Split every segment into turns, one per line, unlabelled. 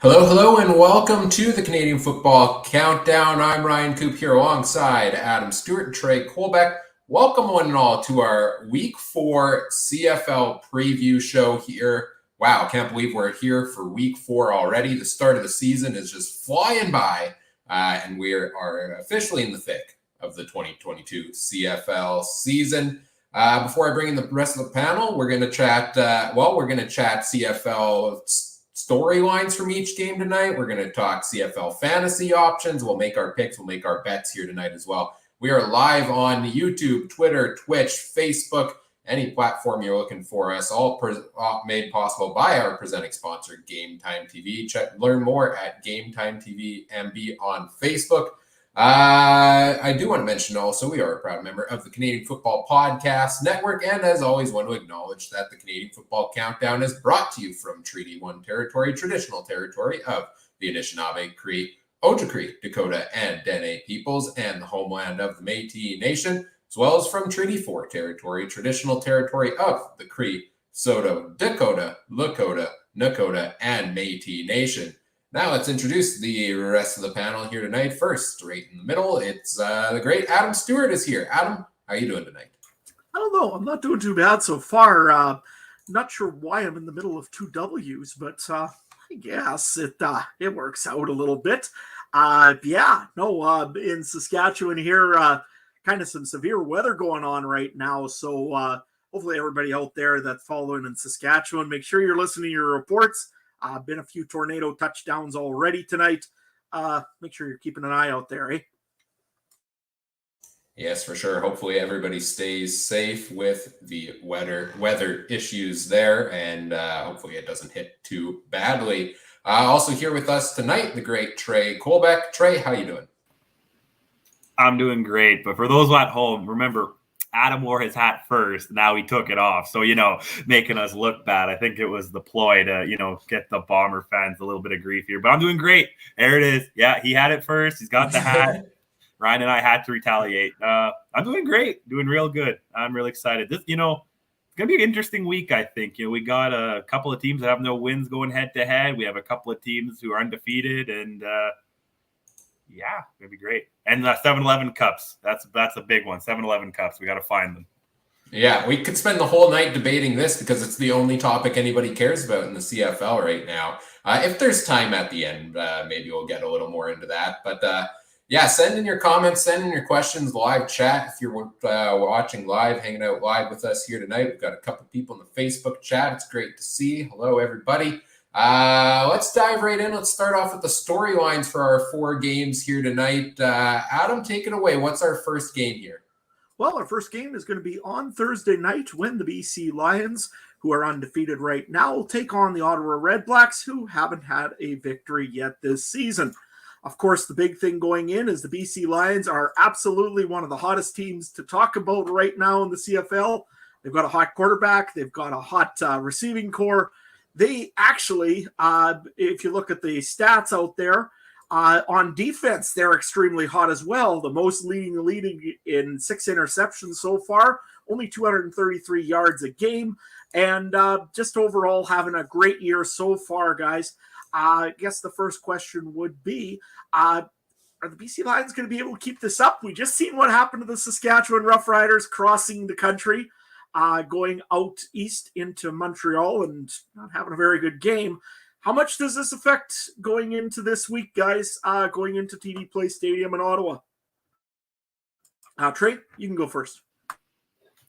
Hello, and welcome to the Canadian Football Countdown. I'm Ryan Coop here alongside Adam Stewart and Trey Colbeck. Welcome one and all to our Week 4 CFL preview show here. Wow, can't believe we're here for Week 4 already. The start of the season is just flying by, and we are officially in the thick of the 2022 CFL season. Before I bring in the rest of the panel, we're going to chat, CFL storylines from each game tonight. We're going to talk CFL fantasy options. We'll make our picks. We'll make our bets here tonight as well. We are live on YouTube, Twitter, Twitch, Facebook, any platform you're looking for us, all made possible by our presenting sponsor, Game Time TV. Learn more at Game Time TV MB on Facebook. I do want to mention also we are a proud member of the Canadian Football Podcast Network, and as always want to acknowledge that the Canadian Football Countdown is brought to you from Treaty 1 territory, traditional territory of the Anishinaabe, Cree, Ojibwe, Dakota, and Dene peoples, and the homeland of the Métis Nation, as well as from Treaty 4 territory, traditional territory of the Cree, Saulteaux, Dakota, Lakota, Nakota, and Métis Nation. Now let's introduce the rest of the panel here tonight. First, right in the middle, it's the great Adam Stewart is here. Adam, how are you doing tonight?
I don't know. I'm not doing too bad so far. Not sure why I'm in the middle of two W's, but I guess it works out a little bit. In Saskatchewan here, kind of some severe weather going on right now. So hopefully everybody out there that's following in Saskatchewan, make sure you're listening to your reports. Been a few tornado touchdowns already tonight. Make sure you're keeping an eye out there, eh?
Yes, for sure. Hopefully everybody stays safe with the weather issues there, and hopefully it doesn't hit too badly. Also here with us tonight, the great Trey Colbeck. Trey, how you doing?
I'm doing great. But for those at home, remember, Adam wore his hat first. Now he took it off. So, making us look bad. I think it was the ploy to, get the Bomber fans a little bit of grief here. But I'm doing great. There it is. Yeah, he had it first. He's got the hat. Ryan and I had to retaliate. I'm doing great. Doing real good. I'm really excited. This, it's going to be an interesting week, I think. We got a couple of teams that have no wins going head-to-head. We have a couple of teams who are undefeated. And, yeah, it'd be great. And the 7-Eleven cups. That's a big one. 7-Eleven cups. We got to find them.
Yeah, we could spend the whole night debating this because it's the only topic anybody cares about in the CFL right now. If there's time at the end, maybe we'll get a little more into that. But send in your comments, send in your questions, live chat. If you're watching live, hanging out live with us here tonight, we've got a couple people in the Facebook chat. It's great to see. Hello, everybody. Let's dive right in. Let's start off with the storylines for our 4 games here tonight. Adam, take it away. What's our first game here?
Well, our first game is going to be on Thursday night when the BC Lions, who are undefeated right now, will take on the Ottawa Red Blacks, who haven't had a victory yet this season. Of course, the big thing going in is the BC Lions are absolutely one of the hottest teams to talk about right now in the CFL. They've got a hot quarterback. They've got a hot receiving core. They actually, if you look at the stats out there, on defense, they're extremely hot as well. The most leading in 6 interceptions so far, only 233 yards a game, and just overall having a great year so far, guys. I guess the first question would be, are the BC Lions going to be able to keep this up? We just seen what happened to the Saskatchewan Roughriders crossing the country. Going out east into Montreal and not having a very good game. How much does this affect going into this week, guys, going into TD Place Stadium in Ottawa? Trey, you can go first.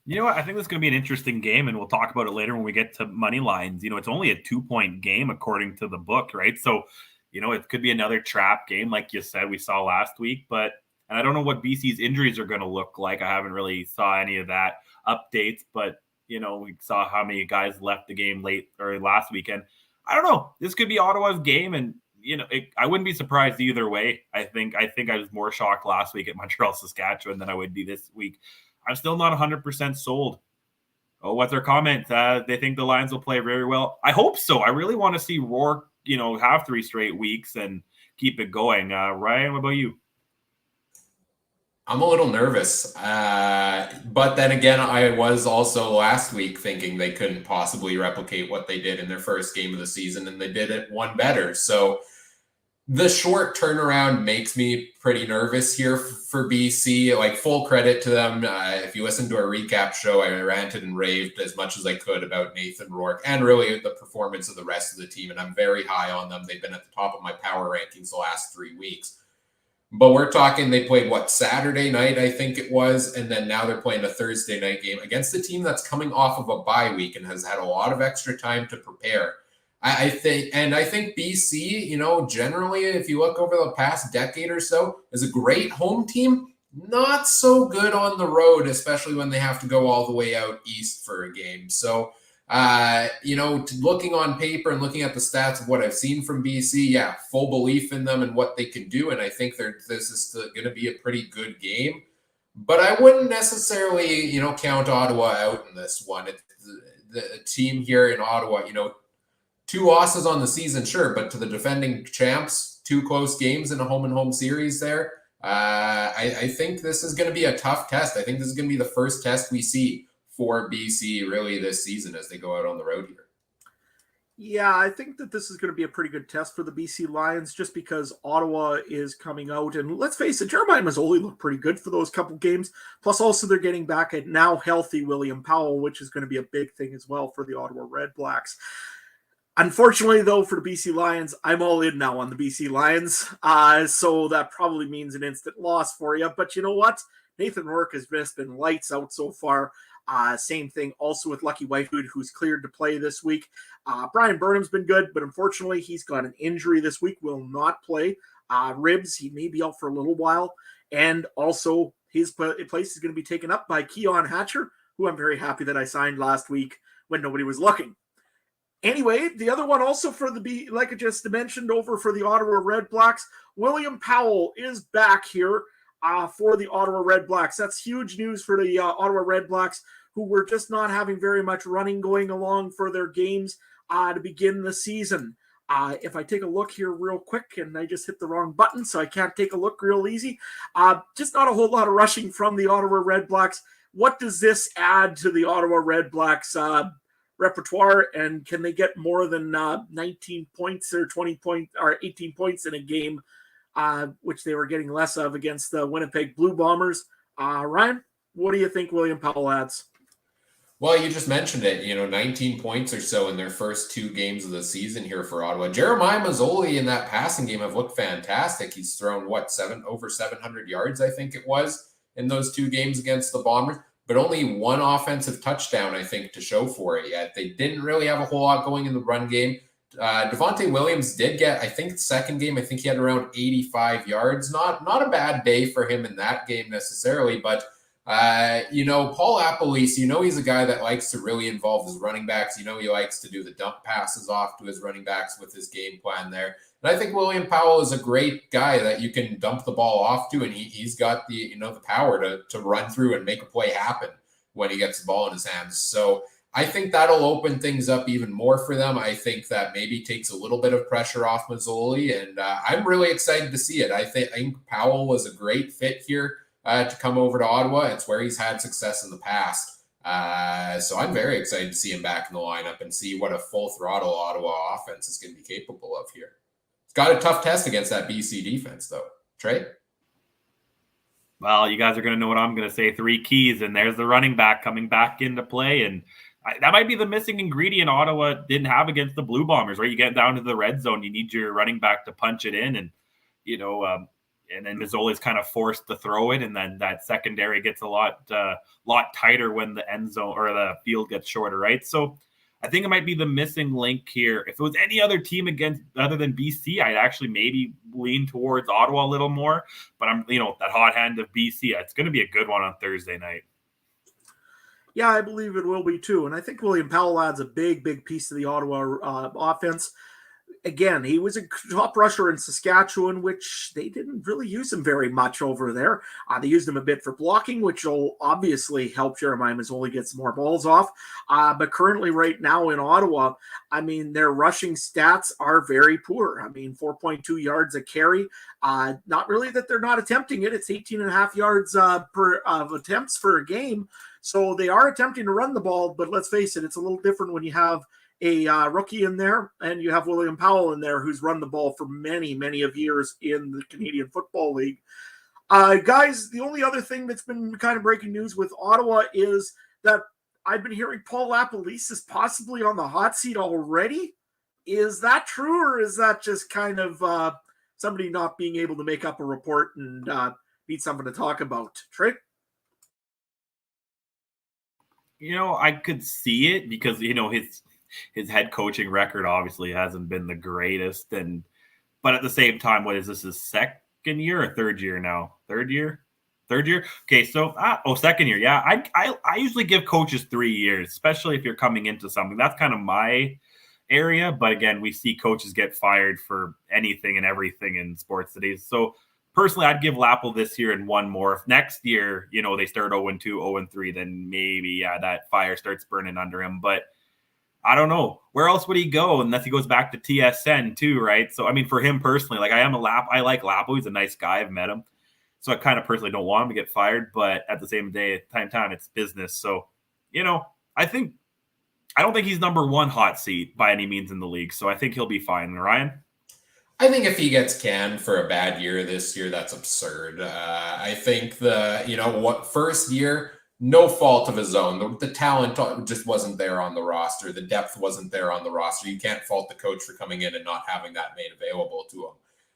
You know what? I think this is going to be an interesting game, and we'll talk about it later when we get to money lines. It's only a 2-point game according to the book, right? So, it could be another trap game like you said we saw last week. And I don't know what BC's injuries are going to look like. I haven't really saw any of that updates, but we saw how many guys left the game late or last weekend. I don't know. This could be Ottawa's game, and I wouldn't be surprised either way. I think I was more shocked last week at Montreal, Saskatchewan than I would be this week. I'm still not 100% sold. Oh, what's their comment? They think the Lions will play very well. I hope so. I really want to see Rourke, have 3 straight weeks and keep it going. Ryan, what about you?
I'm a little nervous. But then again, I was also last week thinking they couldn't possibly replicate what they did in their first game of the season, and they did it one better. So the short turnaround makes me pretty nervous here for BC. Like, full credit to them. If you listen to our recap show, I ranted and raved as much as I could about Nathan Rourke and really the performance of the rest of the team. And I'm very high on them. They've been at the top of my power rankings the last 3 weeks. But we're talking, they played Saturday night, I think it was, and then now they're playing a Thursday night game against a team that's coming off of a bye week and has had a lot of extra time to prepare. I think BC, generally, if you look over the past decade or so, is a great home team. Not so good on the road, especially when they have to go all the way out east for a game. So, looking on paper and looking at the stats of what I've seen from BC, yeah, full belief in them and what they can do. And I think this is going to be a pretty good game. But I wouldn't necessarily, count Ottawa out in this one. It's the team here in Ottawa, 2 losses on the season, sure, but to the defending champs, 2 close games in a home-and-home series there. I think this is going to be a tough test. I think this is going to be the first test we see for BC really this season as they go out on the road here.
Yeah, I think that this is going to be a pretty good test for the BC Lions just because Ottawa is coming out. And let's face it, Jeremiah Masoli looked pretty good for those couple games. Plus, also, they're getting back a now healthy William Powell, which is going to be a big thing as well for the Ottawa Red Blacks. Unfortunately, though, for the BC Lions, I'm all in now on the BC Lions. So that probably means an instant loss for you. But you know what? Nathan Rourke has just been lights out so far. Same thing also with Lucky Whitehood, who's cleared to play this week. Brian Burnham's been good, but unfortunately, he's got an injury this week, will not play. Ribs, he may be out for a little while. And also, his place is going to be taken up by Keon Hatcher, who I'm very happy that I signed last week when nobody was looking. Anyway, the other one also for like I just mentioned, over for the Ottawa Red Blacks, William Powell is back here for the Ottawa Red Blacks. That's huge news for the Ottawa Red Blacks, who were just not having very much running going along for their games to begin the season. If I take a look here real quick, and I just hit the wrong button, so I can't take a look real easy, just not a whole lot of rushing from the Ottawa Red Blacks. What does this add to the Ottawa Red Blacks repertoire, and can they get more than 19 points or 20 points or 18 points in a game, which they were getting less of against the Winnipeg Blue Bombers? Ryan, what do you think William Powell adds?
Well, you just mentioned it, 19 points or so in their first 2 games of the season here for Ottawa. Jeremiah Masoli in that passing game have looked fantastic. He's thrown, over 700 yards, I think it was, in those 2 games against the Bombers, but only 1 offensive touchdown, I think, to show for it yet. They didn't really have a whole lot going in the run game. Devontae Williams did get, I think, the second game, I think he had around 85 yards. Not a bad day for him in that game necessarily, but Paul Appelese, he's a guy that likes to really involve his running backs. He likes to do the dump passes off to his running backs with his game plan there. And I think William Powell is a great guy that you can dump the ball off to, and he's got the power to run through and make a play happen when he gets the ball in his hands. So I think that'll open things up even more for them. I think that maybe takes a little bit of pressure off Masoli, and I'm really excited to see it. I think Powell was a great fit here to come over to Ottawa. It's where he's had success in the past. So I'm very excited to see him back in the lineup and see what a full throttle Ottawa offense is going to be capable of here. It's got a tough test against that BC defense, though. Trey?
Well, you guys are going to know what I'm going to say. 3 keys, and there's the running back coming back into play. And that might be the missing ingredient Ottawa didn't have against the Blue Bombers, right? You get down to the red zone, you need your running back to punch it in. And, and then Mazzoli's kind of forced to throw it, and then that secondary gets a lot tighter when the end zone or the field gets shorter, right? So I think it might be the missing link here. If it was any other team other than BC, I'd actually maybe lean towards Ottawa a little more. But I'm, that hot hand of BC, it's going to be a good one on Thursday night.
Yeah, I believe it will be too. And I think William Powell adds a big, big piece to the Ottawa offense. Again, he was a top rusher in Saskatchewan, which they didn't really use him very much over there. They used him a bit for blocking, which will obviously help Jeremiah Masoli get some more balls off. But currently, right now in Ottawa, I mean, their rushing stats are very poor. I mean, 4.2 yards a carry. Not really that they're not attempting it. It's 18 and a half yards per of attempts for a game. So they are attempting to run the ball, but let's face it, it's a little different when you have a rookie in there, and you have William Powell in there, who's run the ball for many, many of years in the Canadian Football League. Guys, the only other thing that's been kind of breaking news with Ottawa is that I've been hearing Paul LaPolice is possibly on the hot seat already. Is that true, or is that just kind of somebody not being able to make up a report and need something to talk about? Trey?
I could see it because, his head coaching record obviously hasn't been the greatest. But at the same time, what is this, his second year or third year now? Third year? Okay, so second year. Yeah, I usually give coaches 3 years, especially if you're coming into something. That's kind of my area. But again, we see coaches get fired for anything and everything in sports today. So personally, I'd give Lappel this year and one more. If next year, they start 0-2, 0-3, then maybe, that fire starts burning under him. But I don't know. Where else would he go unless he goes back to TSN too, right? So, I mean, for him personally, like I like Lapo. He's a nice guy. I've met him. So I kind of personally don't want him to get fired. But at the same time, it's business. So, I don't think he's number one hot seat by any means in the league. So I think he'll be fine. Ryan?
I think if he gets canned for a bad year this year, that's absurd. I think first year, no fault of his own. The talent just wasn't there on the roster. The depth wasn't there on the roster. You can't fault the coach for coming in and not having that made available to him.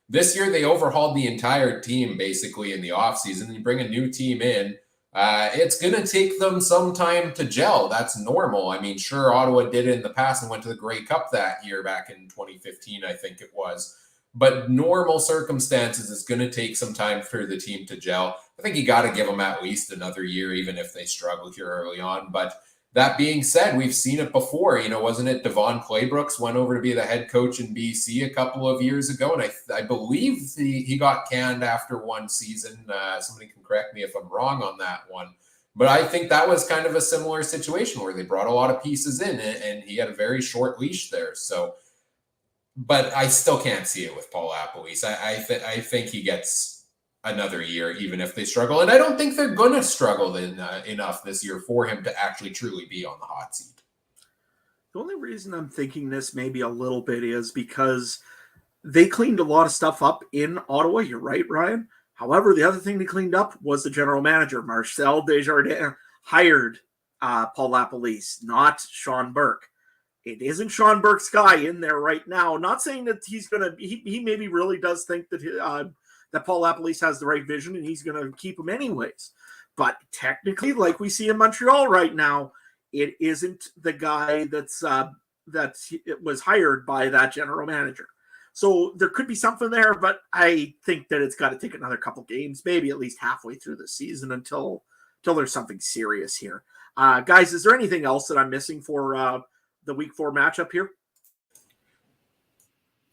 This year, they overhauled the entire team basically in the offseason. You bring a new team in. It's going to take them some time to gel. That's normal. I mean, sure, Ottawa did it in the past and went to the Grey Cup that year back in 2015, I think it was. But normal circumstances, it's going to take some time for the team to gel. I think you got to give them at least another year, even if they struggle here early on. But that being said, we've seen it before. Wasn't it Devon Claybrooks went over to be the head coach in BC a couple of years ago? And I believe he got canned after one season. Somebody can correct me if I'm wrong on that one. But I think that was kind of a similar situation where they brought a lot of pieces in and he had a very short leash there. So, but I still can't see it with Paul LaPolice. I think he gets another year, even if they struggle. And I don't think they're going to struggle enough this year for him to actually truly be on the hot seat.
The only reason I'm thinking this maybe a little bit is because they cleaned a lot of stuff up in Ottawa. You're right, Ryan. However, the other thing they cleaned up was the general manager. Marcel Desjardins hired Paul LaPolice, not Sean Burke. It isn't Sean Burke's guy in there right now. Not saying that he's going to – he maybe really does think that that Paul LaPolice has the right vision and he's going to keep him anyways. But technically, like we see in Montreal right now, it isn't the guy that was hired by that general manager. So there could be something there, but I think that it's got to take another couple games, maybe at least halfway through the season until there's something serious here. Guys, is there anything else that I'm missing for the week 4 matchup here?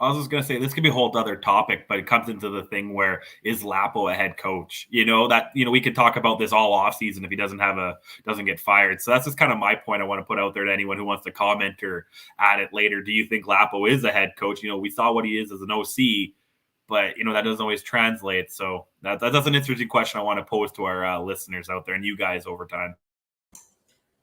I was just going to say, this could be a whole other topic, but it comes into the thing where is Lapo a head coach? We could talk about this all off season if he doesn't get fired. So that's just kind of my point I want to put out there to anyone who wants to comment or add it later. Do you think Lapo is a head coach? We saw what he is as an OC, but that doesn't always translate. So that's an interesting question I want to pose to our listeners out there and you guys over time.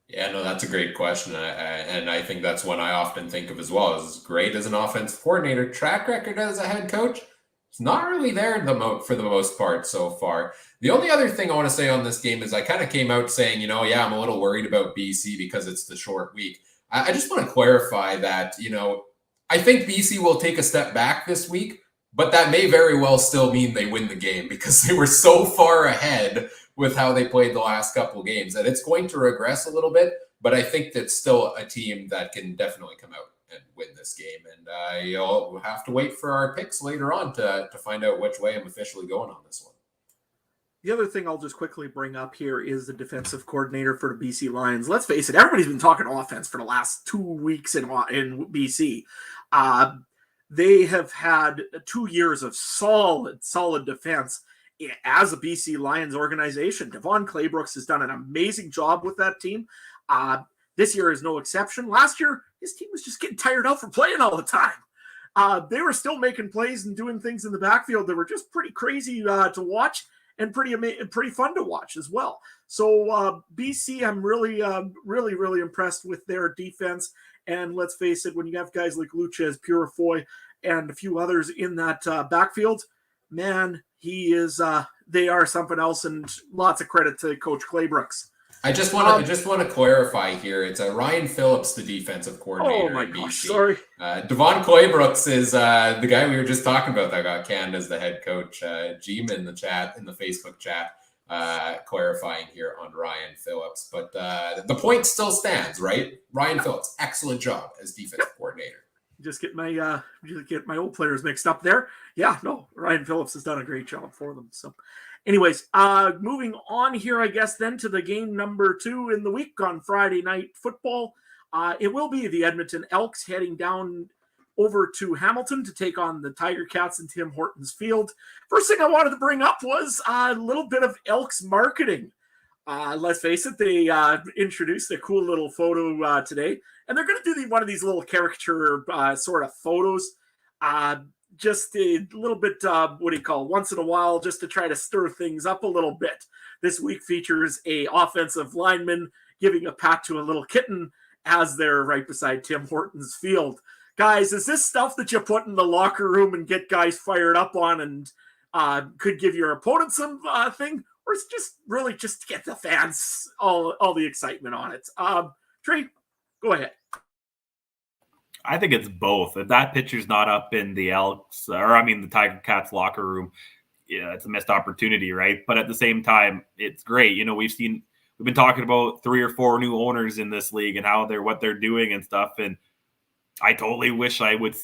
Yeah, no, that's a great question. And I think that's one I often think of as well. As great as an offensive coordinator, track record as a head coach, it's not really there for the most part so far. The only other thing I want to say on this game is I kind of came out saying, I'm a little worried about BC because it's the short week. I just want to clarify that, I think BC will take a step back this week, but that may very well still mean they win the game because they were so far ahead with how they played the last couple of games that it's going to regress a little bit, but I think that's still a team that can definitely come out and win this game. And you'll have to wait for our picks later on to find out which way I'm officially going on this one.
The other thing I'll just quickly bring up here is the defensive coordinator for the BC Lions. Let's face it, everybody's been talking offense for the last 2 weeks in BC. they have had 2 years of solid defense as a BC Lions organization. Devon Claybrooks has done an amazing job with that team. This year is no exception. Last year, his team was just getting tired out from playing all the time. They were still making plays and doing things in the backfield that were just pretty crazy to watch and pretty fun to watch as well. So BC, I'm really impressed with their defense. And let's face it, when you have guys like Luchez Purifoy and a few others in that backfield, man, they are something else. And lots of credit to Coach Claybrooks.
I just want to clarify here. It's Ryan Phillips, the defensive coordinator.
Oh my
in
gosh,
BC.
sorry.
Devon Claybrooks is the guy we were just talking about that got canned as the head coach. Gene in the Facebook chat, clarifying here on Ryan Phillips. But the point still stands, right? Ryan Phillips, excellent job as defensive coordinator.
Just get my old players mixed up there. Yeah, no, Ryan Phillips has done a great job for them. So anyways, moving on here, I guess, then to the game number 2 in the week on Friday Night Football. It will be the Edmonton Elks heading down over to Hamilton to take on the Tiger Cats in Tim Hortons Field. First thing I wanted to bring up was a little bit of Elks marketing. Let's face it, they introduced a cool little photo today, and they're going to do one of these little caricature sort of photos. Just a little bit, once in a while, just to try to stir things up a little bit. This week features a offensive lineman giving a pat to a little kitten as they're right beside Tim Hortons Field. Guys, is this stuff that you put in the locker room and get guys fired up on and could give your opponent some thing? Or is it just really just to get the fans all the excitement on it? Trey, go ahead.
I think it's both. If that picture's not up in the the Tiger Cats locker room, yeah, it's a missed opportunity, right? But at the same time, it's great. We've been talking about 3 or 4 new owners in this league and what they're doing and stuff. And I totally wish I would.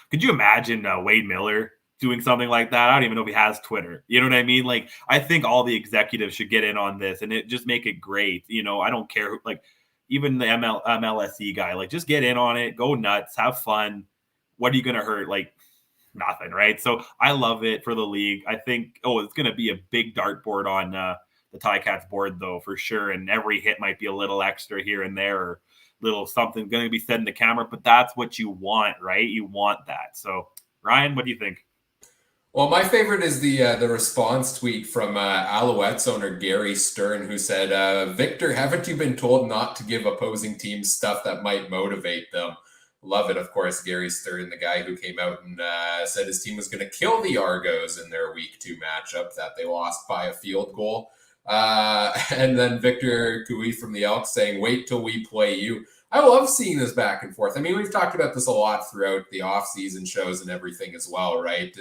Could you imagine Wade Miller doing something like that? I don't even know if he has Twitter. You know what I mean? Like, I think all the executives should get in on this and just make it great. I don't care. Even the MLSE guy, just get in on it, go nuts, have fun. What are you going to hurt? Nothing, right? So I love it for the league. I think, it's going to be a big dartboard on the Ticats board, though, for sure. And every hit might be a little extra here and there, or little something going to be said in the camera. But that's what you want, right? You want that. So, Ryan, what do you think?
Well, my favorite is the response tweet from Alouettes owner Gary Stern, who said, Victor, haven't you been told not to give opposing teams stuff that might motivate them? Love it, of course. Gary Stern, the guy who came out and said his team was going to kill the Argos in their Week 2 matchup that they lost by a field goal. And then Victor Cooey from the Elks saying, wait till we play you. I love seeing this back and forth. I mean, we've talked about this a lot throughout the off-season shows and everything as well, right?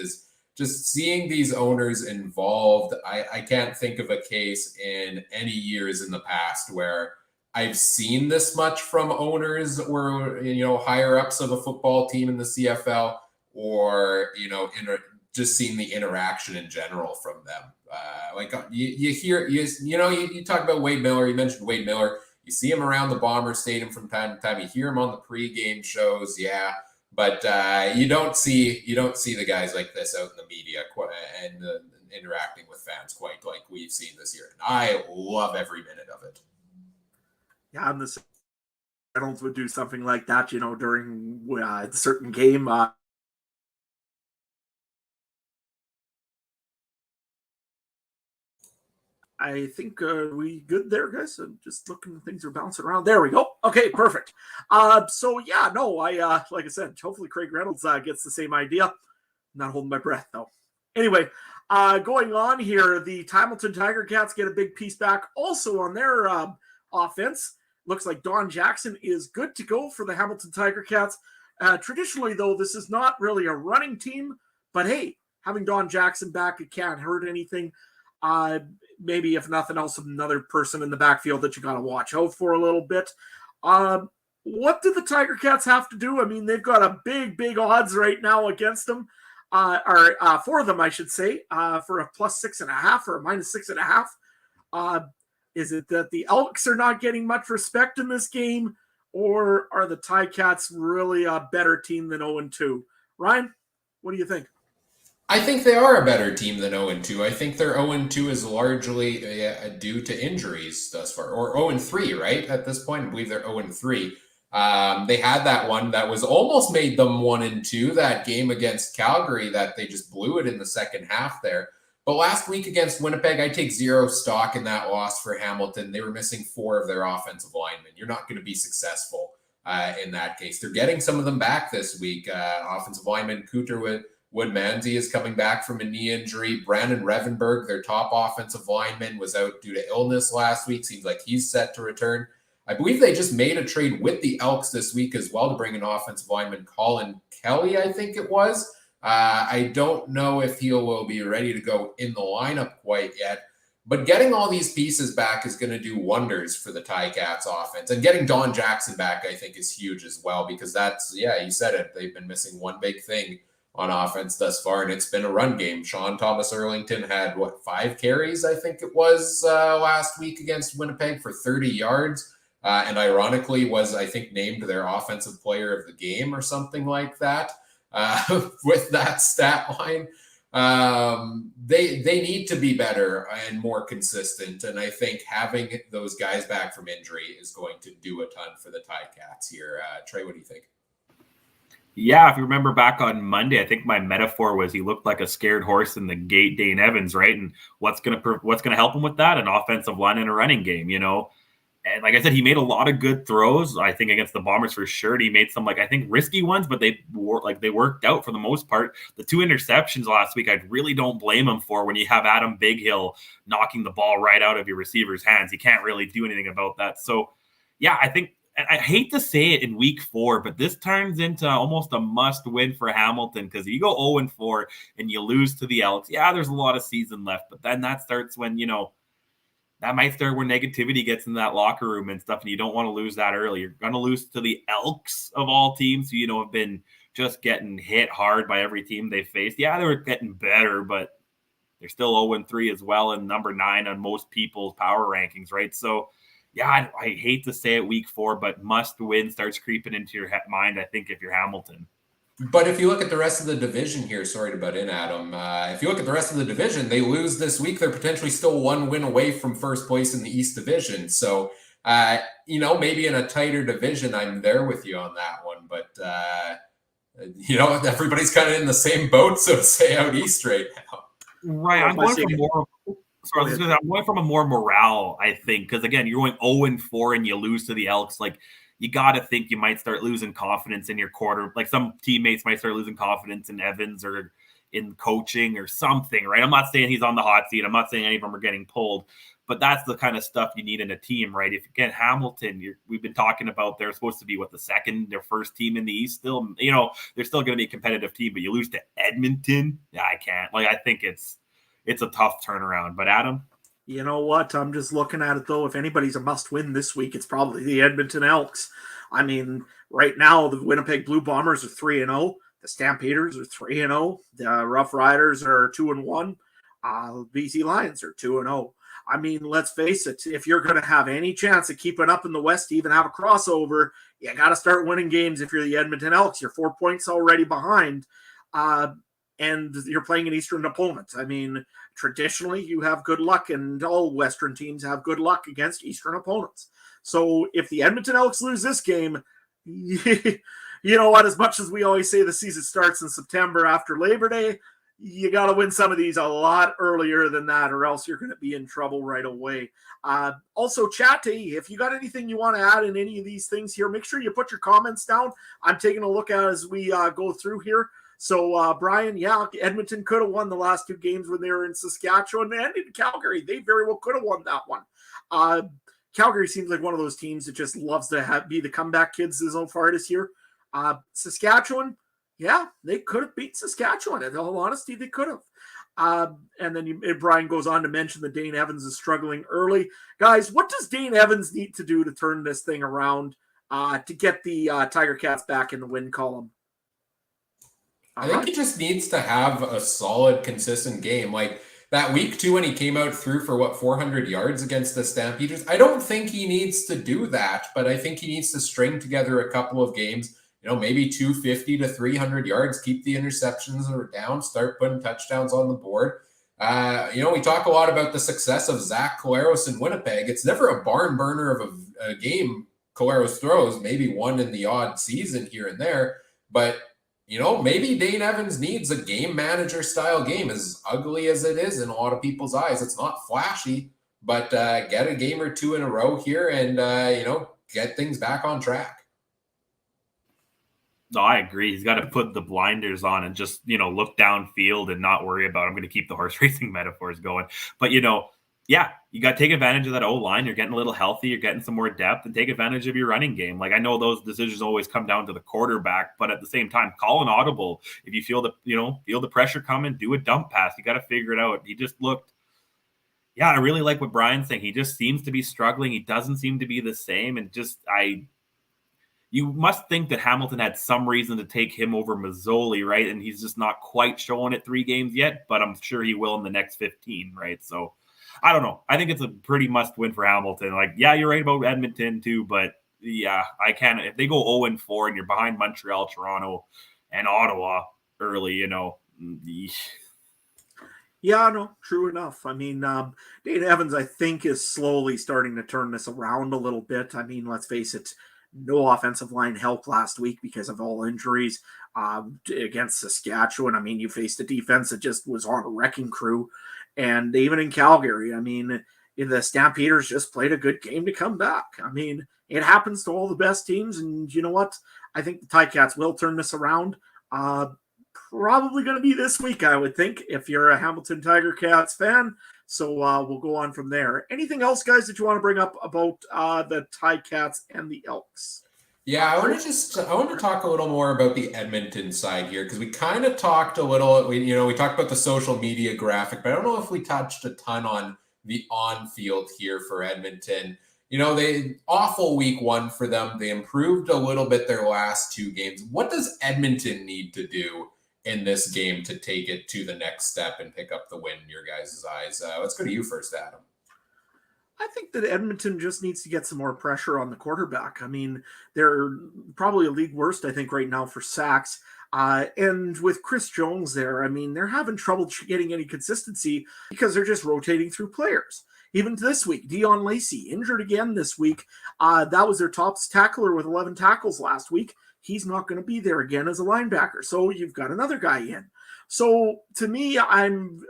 Just seeing these owners involved. I can't think of a case in any years in the past where I've seen this much from owners or, higher ups of a football team in the CFL, or, just seeing the interaction in general from them. You talk about Wade Miller. You mentioned Wade Miller. You see him around the Bomber Stadium from time to time. You hear him on the pregame shows. Yeah. But you don't see the guys like this out in the media and interacting with fans quite like we've seen this year. And I love every minute of it.
Yeah, and the Reynolds would do something like that, during a certain game. I think we good there, guys. I'm just looking, things are bouncing around. There we go. Okay, perfect. Like I said, hopefully Craig Reynolds gets the same idea. I'm not holding my breath though. Anyway, going on here, the Hamilton Tiger Cats get a big piece back also on their offense. Looks like Don Jackson is good to go for the Hamilton Tiger Cats. Traditionally, though, this is not really a running team, but hey, having Don Jackson back, it can't hurt anything. Maybe if nothing else, another person in the backfield that you got to watch out for a little bit. What do the Tiger Cats have to do? I mean, they've got a big odds right now against them, for them, I should say, for a +6.5 or a -6.5. Is it that the Elks are not getting much respect in this game, or are the Ticats really a better team than 0-2? Ryan? What do you think?
I think they are a better team than 0-2. I think their 0-2 is largely due to injuries thus far, or 0-3, right? At this point, I believe they're 0-3. They had that one that was almost made them 1-2, that game against Calgary that they just blew it in the second half there. But last week against Winnipeg, I take zero stock in that loss for Hamilton. They were missing 4 of their offensive linemen. You're not going to be successful in that case. They're getting some of them back this week. Offensive lineman Cooter Woodmansey is coming back from a knee injury. Brandon Revenberg, their top offensive lineman, was out due to illness last week. Seems like he's set to return. I believe they just made a trade with the Elks this week as well to bring in offensive lineman Colin Kelly, I think it was. I don't know if he will be ready to go in the lineup quite yet. But getting all these pieces back is going to do wonders for the Ticats offense. And getting Don Jackson back, I think, is huge as well, because that's, yeah, you said it. They've been missing one big thing on offense thus far, and it's been a run game. Sean Thomas Erlington had, 5 carries, I think it was, last week against Winnipeg for 30 yards. And ironically was, I think, named their offensive player of the game or something like that with that stat line. They need to be better and more consistent. And I think having those guys back from injury is going to do a ton for the Ticats here. Trey, what do you think?
Yeah, if you remember back on Monday, I think my metaphor was he looked like a scared horse in the gate, Dane Evans, right? And what's gonna help him with that? An offensive line and a running game, you know. And like I said, he made a lot of good throws. I think against the Bombers for sure. He made some, I think, risky ones, but they worked out for the most part. The 2 interceptions last week, I really don't blame him for when you have Adam Bighill knocking the ball right out of your receiver's hands. You can't really do anything about that. So, yeah, I think. And I hate to say it in week 4, but this turns into almost a must win for Hamilton, because you go 0-4 and you lose to the Elks. Yeah, there's a lot of season left, but then that starts when, that might start where negativity gets in that locker room and stuff, and you don't want to lose that early. You're going to lose to the Elks of all teams who, have been just getting hit hard by every team they faced. Yeah, they were getting better, but they're still 0-3 as well, and number 9 on most people's power rankings, right? So, yeah, I hate to say it week 4, but must win starts creeping into your mind, I think, if you're Hamilton.
But if you look at the rest of the division here, sorry to butt in, Adam. If you look at the rest of the division, they lose this week. They're potentially still 1 win away from first place in the East Division. So, maybe in a tighter division, I'm there with you on that one. But, everybody's kind of in the same boat, so to say, out East right now.
Right. I'm going from a more morale, I think, because again, you're going 0-4 and you lose to the Elks. Like, you got to think you might start losing confidence in your quarter. Like, some teammates might start losing confidence in Evans or in coaching or something, right? I'm not saying he's on the hot seat. I'm not saying any of them are getting pulled, but that's the kind of stuff you need in a team, right? If you get Hamilton, we've been talking about they're supposed to be their first team in the East. Still, they're still going to be a competitive team, but you lose to Edmonton. Yeah, I can't. I think it's a tough turnaround. But Adam?
You know what? I'm just looking at it, though. If anybody's a must-win this week, it's probably the Edmonton Elks. I mean, right now, the Winnipeg Blue Bombers are 3-0. The Stampeders are 3-0. The Rough Riders are 2-1. BC Lions are 2-0. I mean, let's face it. If you're going to have any chance of keeping up in the West, to even have a crossover, you got to start winning games. If you're the Edmonton Elks, you're 4 points already behind. And you're playing an Eastern opponent. I mean, traditionally, you have good luck, and all Western teams have good luck against Eastern opponents. So if the Edmonton Elks lose this game, you know what? As much as we always say the season starts in September after Labor Day, you got to win some of these a lot earlier than that, or else you're going to be in trouble right away. Also, chat, if you got anything you want to add in any of these things here, make sure you put your comments down. I'm taking a look at as we go through here. So, Brian, yeah, Edmonton could have won the last 2 games when they were in Saskatchewan and in Calgary. They very well could have won that one. Calgary seems like one of those teams that just loves to be the comeback kids so far this year. Saskatchewan, yeah, they could have beat Saskatchewan. In all honesty, they could have. And then Brian goes on to mention that Dane Evans is struggling early. Guys, what does Dane Evans need to do to turn this thing around to get the Tiger Cats back in the win column?
I think he just needs to have a solid, consistent game. Like that week 2 when he came out through for 400 yards against the Stampeders. I don't think he needs to do that, but I think he needs to string together a couple of games, maybe 250 to 300 yards, keep the interceptions down, start putting touchdowns on the board. We talk a lot about the success of Zach Collaros in Winnipeg. It's never a barn burner of a game Collaros throws, maybe one in the odd season here and there. But, maybe Dane Evans needs a game manager style game, as ugly as it is in a lot of people's eyes. It's not flashy, but get a game or two in a row here and, get things back on track.
No, I agree. He's got to put the blinders on and just, look downfield and not worry about, I'm going to keep the horse racing metaphors going. But, you got to take advantage of that O-line. You're getting a little healthy. You're getting some more depth, and take advantage of your running game. Like, I know those decisions always come down to the quarterback, but at the same time, call an audible. If you feel the pressure coming, do a dump pass. You got to figure it out. He just looked, I really like what Brian's saying. He just seems to be struggling. He doesn't seem to be the same. And you must think that Hamilton had some reason to take him over Mazzoli, right? And he's just not quite showing it 3 games yet, but I'm sure he will in the next 15, right? So I don't know. I think it's a pretty must win for Hamilton. Like, you're right about Edmonton too, but I can't. If they go 0-4 and you're behind Montreal, Toronto, and Ottawa early,
Yeah, no, true enough. I mean, Dane Evans, I think, is slowly starting to turn this around a little bit. I mean, let's face it, no offensive line help last week because of all injuries against Saskatchewan. I mean, you faced a defense that just was on a wrecking crew. And even in Calgary, I mean, the Stampeders just played a good game to come back. I mean, it happens to all the best teams. And you know what? I think the Ticats will turn this around. Probably going to be this week, I would think, if you're a Hamilton Tiger Cats fan. So we'll go on from there. Anything else, guys, that you want to bring up about the Ticats and the Elks?
Yeah, I want to talk a little more about the Edmonton side here, because we kind of talked a little. We talked about the social media graphic, but I don't know if we touched a ton on the on-field here for Edmonton. They awful week 1 for them. They improved a little bit their last 2 games. What does Edmonton need to do in this game to take it to the next step and pick up the win in your guys' eyes? Let's go to you first, Adam.
I think that Edmonton just needs to get some more pressure on the quarterback. I mean, they're probably a league worst, I think, right now for sacks. And with Chris Jones there, I mean, they're having trouble getting any consistency because they're just rotating through players. Even this week, Dion Lacey injured again this week. That was their top tackler with 11 tackles last week. He's not going to be there again as a linebacker. So you've got another guy in. So to me, I'm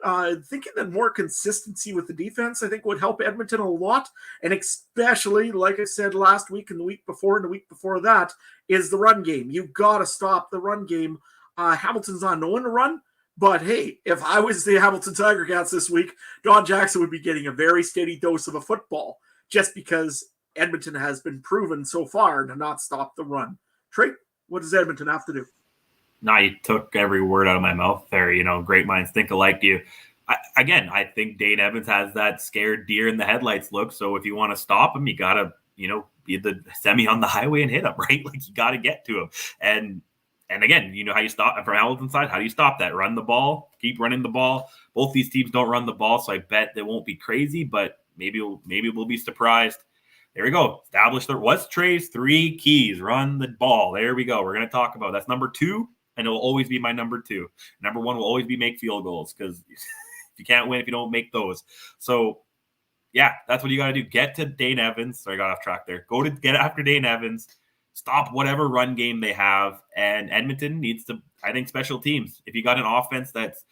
thinking that more consistency with the defense, I think, would help Edmonton a lot. And especially, like I said last week and the week before and the week before that, is the run game. You've got to stop the run game. Hamilton's not knowing to run. But hey, if I was the Hamilton Tiger Cats this week, Don Jackson would be getting a very steady dose of a football, just because Edmonton has been proven so far to not stop the run. Trey, what does Edmonton have to do?
No, you took every word out of my mouth there. Great minds think alike. I think Dane Evans has that scared deer in the headlights look. So if you want to stop him, you got to, be the semi on the highway and hit him, right? Like, you got to get to him. And again, how you stop from Hamilton's side? How do you stop that? Run the ball, keep running the ball. Both these teams don't run the ball, so I bet they won't be crazy, but maybe we'll be surprised. There we go. Establish what's Trey's 3 keys. Run the ball. There we go. We're going to talk about that's number 2, and it will always be my number 2. Number 1 will always be make field goals, because you can't win if you don't make those. So, yeah, that's what you got to do. Get to Dane Evans. Sorry, I got off track there. Go to get after Dane Evans. Stop whatever run game they have. And Edmonton needs to, I think, special teams. If you got an offense that's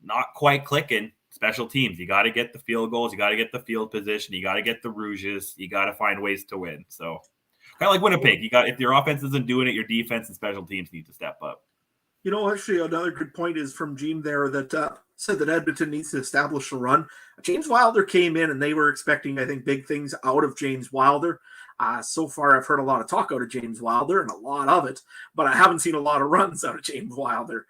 not quite clicking, special teams. You got to get the field goals. You got to get the field position. You got to get the rouges. You got to find ways to win. So kind of like Winnipeg. If your offense isn't doing it, your defense and special teams need to step up.
Actually, another good point is from Gene there that said that Edmonton needs to establish a run. James Wilder came in, and they were expecting, I think, big things out of James Wilder. So far, I've heard a lot of talk out of James Wilder, and a lot of it, but I haven't seen a lot of runs out of James Wilder.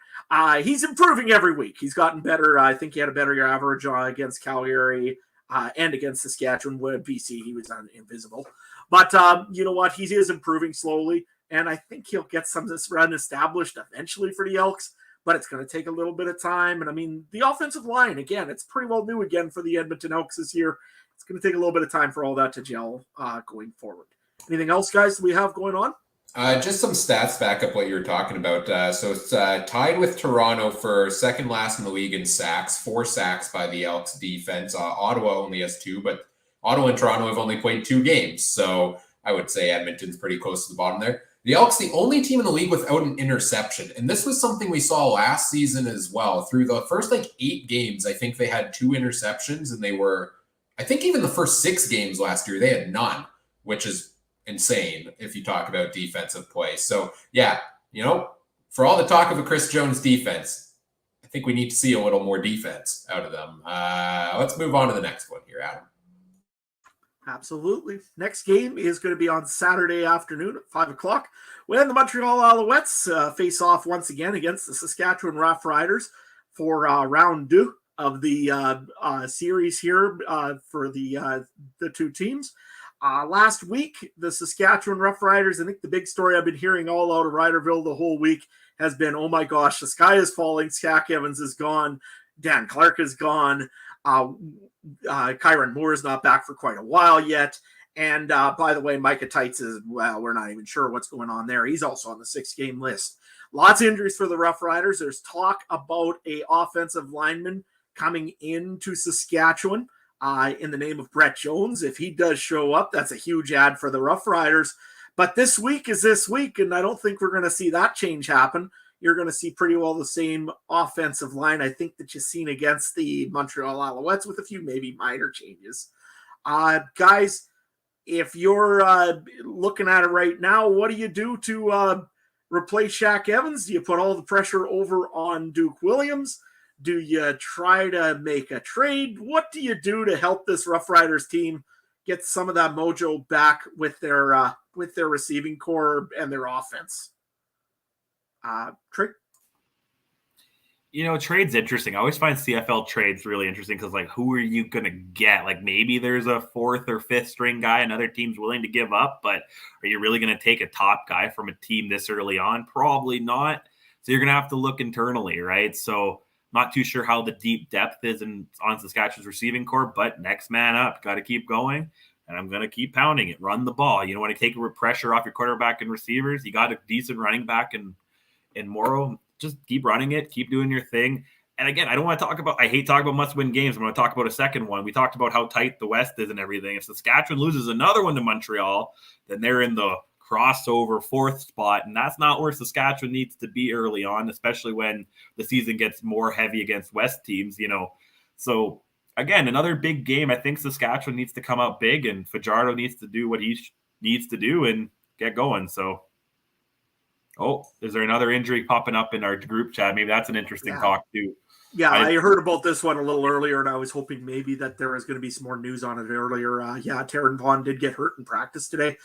He's improving every week. He's gotten better. I think he had a better average against Calgary and against Saskatchewan. With BC, he was invisible. But you know what? He is improving slowly, and I think he'll get some of this run established eventually for the Elks, but it's going to take a little bit of time. And, I mean, the offensive line, again, it's pretty well new again for the Edmonton Elks this year. It's going to take a little bit of time for all that to gel going forward. Anything else, guys, that we have going on?
Just some stats back up what you were talking about. So it's tied with Toronto for second last in the league in sacks, 4 sacks by the Elks defense. Ottawa only has 2, but Ottawa and Toronto have only played 2 games. So I would say Edmonton's pretty close to the bottom there. The Elks, the only team in the league without an interception. And this was something we saw last season as well. Through the first 8 games, I think they had 2 interceptions, and they were, I think even the first 6 games last year, they had none, which is insane if you talk about defensive play. So yeah, for all the talk of a Chris Jones defense, I think we need to see a little more defense out of them. Let's move on to the next one here, Adam.
Absolutely. Next game is going to be on Saturday afternoon at 5 o'clock when the Montreal Alouettes face off once again against the Saskatchewan Roughriders for round 2 of the series here for the 2 teams. Last week, the Saskatchewan Roughriders, I think the big story I've been hearing all out of Riderville the whole week has been, oh my gosh, the sky is falling. Zach Evans is gone. Dan Clark is gone. Kyron Moore is not back for quite a while yet. And by the way, Micah Tights is, well, we're not even sure what's going on there. He's also on the 6-game list. Lots of injuries for the Roughriders. There's talk about a offensive lineman coming into Saskatchewan in the name of Brett Jones. If he does show up, that's a huge ad for the Roughriders. But this week is this week, and I don't think we're going to see that change happen. You're going to see pretty well the same offensive line, I think, that you've seen against the Montreal Alouettes with a few maybe minor changes. Guys, if you're looking at it right now, what do you do to replace Shaq Evans? Do you put all the pressure over on Duke Williams? Do you try to make a trade? What do you do to help this Roughriders team get some of that mojo back with their receiving core and their offense? Trey?
Trade's interesting. I always find CFL trades really interesting because, who are you going to get? Maybe there's a 4th or 5th string guy another team's willing to give up, but are you really going to take a top guy from a team this early on? Probably not. So you're going to have to look internally, right? So not too sure how the deep depth is on Saskatchewan's receiving core, but next man up. Got to keep going, and I'm going to keep pounding it. Run the ball. You don't want to take pressure off your quarterback and receivers. You got a decent running back in Morrow. Just keep running it. Keep doing your thing. And again, I hate talking about must-win games. I'm going to talk about a second one. We talked about how tight the West is and everything. If Saskatchewan loses another one to Montreal, then they're in the crossover 4th spot, and that's not where Saskatchewan needs to be early on, especially when the season gets more heavy against West teams, So again, another big game. I think Saskatchewan needs to come out big, and Fajardo needs to do what he needs to do and get going. So, is there another injury popping up in our group chat? Maybe that's an interesting talk too.
Yeah, I heard about this one a little earlier, and I was hoping maybe that there was going to be some more news on it earlier. Taron Vaughn did get hurt in practice today.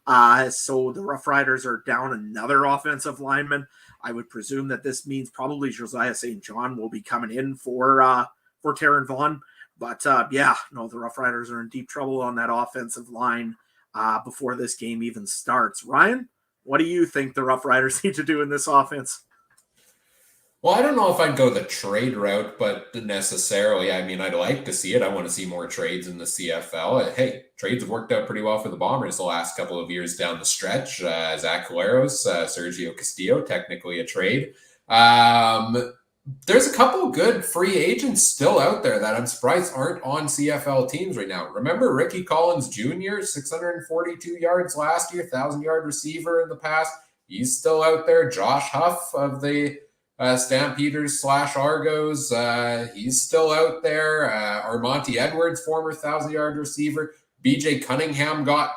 So the Roughriders are down another offensive lineman. I would presume that this means probably Josiah St. John will be coming in for Taron Vaughn. But the Roughriders are in deep trouble on that offensive line before this game even starts. Ryan, what do you think the Roughriders need to do in this offense?
Well, I don't know if I'd go the trade route, but necessarily. I mean, I'd like to see it. I want to see more trades in the CFL. Hey, trades have worked out pretty well for the Bombers the last couple of years down the stretch. Zach Collaros, Sergio Castillo, technically a trade. There's a couple good free agents still out there that I'm surprised aren't on CFL teams right now. Remember Ricky Collins Jr., 642 yards last year, 1,000-yard receiver in the past. He's still out there. Josh Huff of the Stampeders / Argos. He's still out there. Armonte Edwards, former 1,000-yard receiver. BJ Cunningham got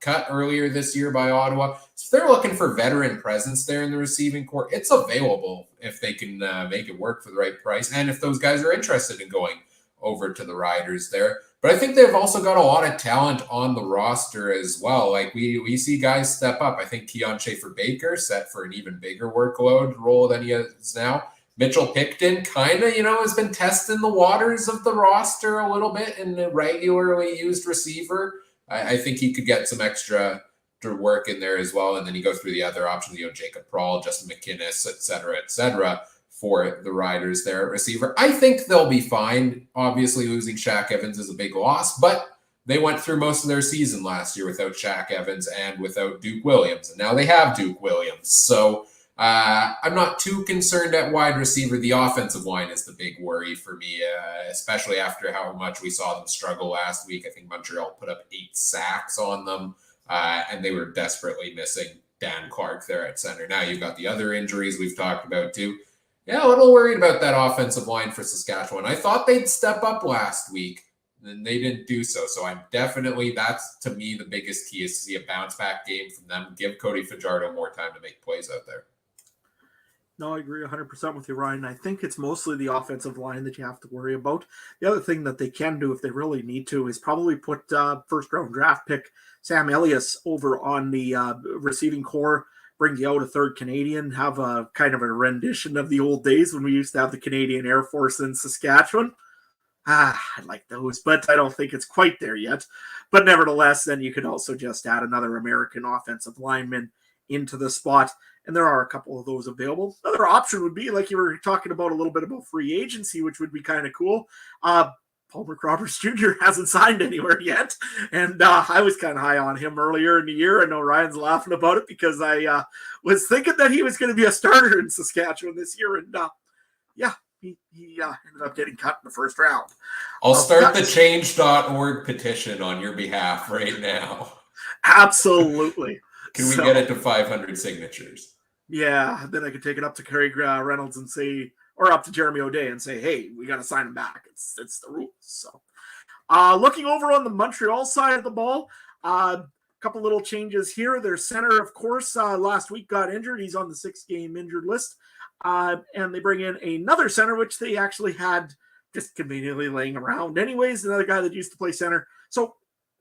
cut earlier this year by Ottawa. So they're looking for veteran presence there in the receiving corps. It's available if they can make it work for the right price. And if those guys are interested in going over to the Riders there. But I think they've also got a lot of talent on the roster as well. We see guys step up. I think Keon Schaefer-Baker set for an even bigger workload role than he is now. Mitchell Picton kind of, has been testing the waters of the roster a little bit in a regularly used receiver. I think he could get some extra work in there as well. And then you go through the other options, Jacob Prawl, Justin McInnes, et cetera, for the Riders there at receiver. I think they'll be fine. Obviously, losing Shaq Evans is a big loss, but they went through most of their season last year without Shaq Evans and without Duke Williams, and now they have Duke Williams. So I'm not too concerned at wide receiver. The offensive line is the big worry for me, especially after how much we saw them struggle last week. I think Montreal put up 8 sacks on them, and they were desperately missing Dan Clark there at center. Now you've got the other injuries we've talked about too. Yeah, a little worried about that offensive line for Saskatchewan. I thought they'd step up last week, and they didn't do so. So I'm definitely, that's to me the biggest key, is to see a bounce back game from them. Give Cody Fajardo more time to make plays out there.
No, I agree 100% with you, Ryan. I think it's mostly the offensive line that you have to worry about. The other thing that they can do if they really need to is probably put first-round draft pick Sam Elias over on the receiving core, bring you out a third Canadian, have a kind of a rendition of the old days when we used to have the Canadian Air Force in Saskatchewan. I like those, but I don't think it's quite there yet. But nevertheless, then you could also just add another American offensive lineman into the spot. And there are a couple of those available. Another option would be, like you were talking about a little bit about free agency, which would be kind of cool. Paul McRoberts Jr. hasn't signed anywhere yet. And I was kind of high on him earlier in the year. I know Ryan's laughing about it because I was thinking that he was going to be a starter in Saskatchewan this year. And he ended up getting cut in the first round.
I'll start the change.org petition on your behalf right now.
Absolutely.
Can we get it to 500 signatures?
Yeah, then I could take it up to Craig Reynolds and say, or up to Jeremy O'Day and say, hey, we got to sign him back. It's the rules. So looking over on the Montreal side of the ball, a couple little changes here. Their center, of course, last week got injured. He's on the 6-game injured list. And they bring in another center, which they actually had just conveniently laying around anyways, another guy that used to play center. So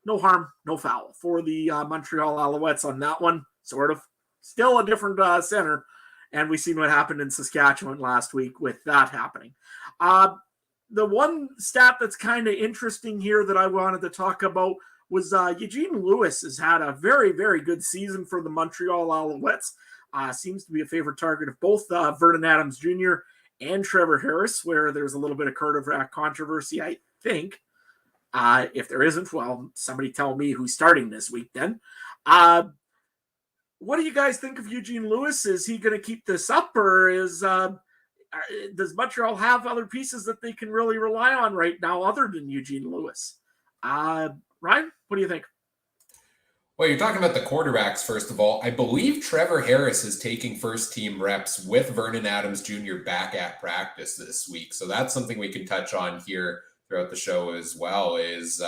no harm, no foul for the Montreal Alouettes on that one, sort of. Still a different center, and we've seen what happened in Saskatchewan last week with that happening. The one stat that's kind of interesting here that I wanted to talk about was Eugene Lewis has had a very, very good season for the Montreal Alouettes. Seems to be a favorite target of both Vernon Adams Jr. and Trevor Harris, where there's a little bit of quarterback controversy, I think. If there isn't, well, somebody tell me who's starting this week then. What do you guys think of Eugene Lewis? Is he going to keep this up, or does Montreal have other pieces that they can really rely on right now other than Eugene Lewis? Ryan, what do you think?
Well, you're talking about the quarterbacks, first of all. I believe Trevor Harris is taking first-team reps with Vernon Adams Jr. back at practice this week. So that's something we can touch on here throughout the show as well, is,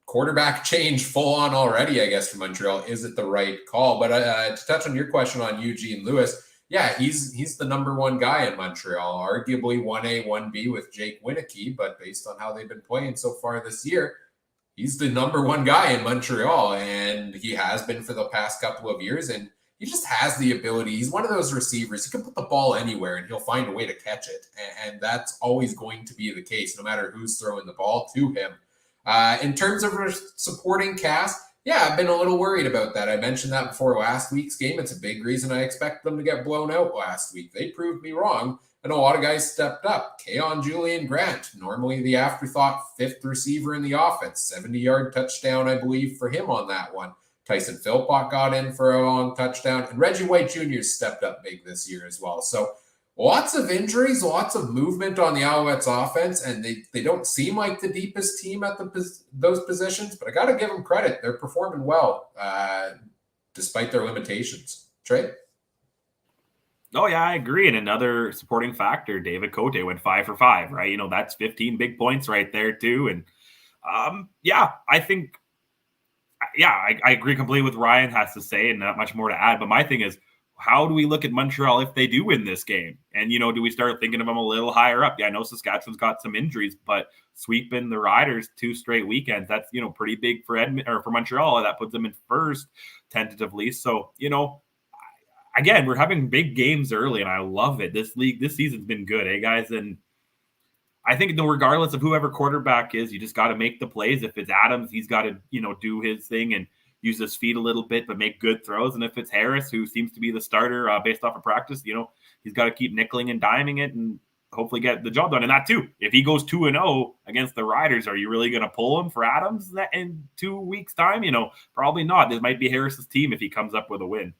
quarterback change full on already, I guess, for Montreal. Is it the right call? But to touch on your question on Eugene Lewis, yeah, he's the number one guy in Montreal, arguably 1A, 1B with Jake Wieneke, but based on how they've been playing so far this year, he's the number one guy in Montreal, and he has been for the past couple of years, and he just has the ability. He's one of those receivers. He can put the ball anywhere, and he'll find a way to catch it, and that's always going to be the case, no matter who's throwing the ball to him. In terms of supporting cast, yeah, I've been a little worried about that. I mentioned that before last week's game. It's a big reason I expect them to get blown out last week. They proved me wrong, and a lot of guys stepped up. Keon Julian Grant, normally the afterthought fifth receiver in the offense, 70-yard touchdown, I believe, for him on that one. Tyson Philpott got in for a long touchdown, and Reggie White Jr. stepped up big this year as well. So lots of injuries, lots of movement on the Alouettes offense, and they don't seem like the deepest team at those positions, but I got to give them credit. They're performing well despite their limitations. Trey?
Oh, yeah, I agree. And another supporting factor, David Cote went 5 for 5, right? That's 15 big points right there, too. And, I agree completely with Ryan has to say, and not much more to add. But my thing is, how do we look at Montreal if they do win this game? And, do we start thinking of them a little higher up? Yeah, I know Saskatchewan's got some injuries, but sweeping the Riders 2 straight weekends, that's, pretty big for for Montreal. That puts them in first tentatively. So, again, we're having big games early, and I love it. This season's been good, guys? And I think regardless of whoever quarterback is, you just got to make the plays. If it's Adams, he's got to, do his thing and use his feet a little bit, but make good throws. And if it's Harris, who seems to be the starter based off of practice, he's got to keep nickeling and diming it. And hopefully get the job done. And that too, if he goes 2-0 against the Riders, are you really going to pull him for Adams in 2 weeks' time? Probably not. This might be Harris's team if he comes up with a win.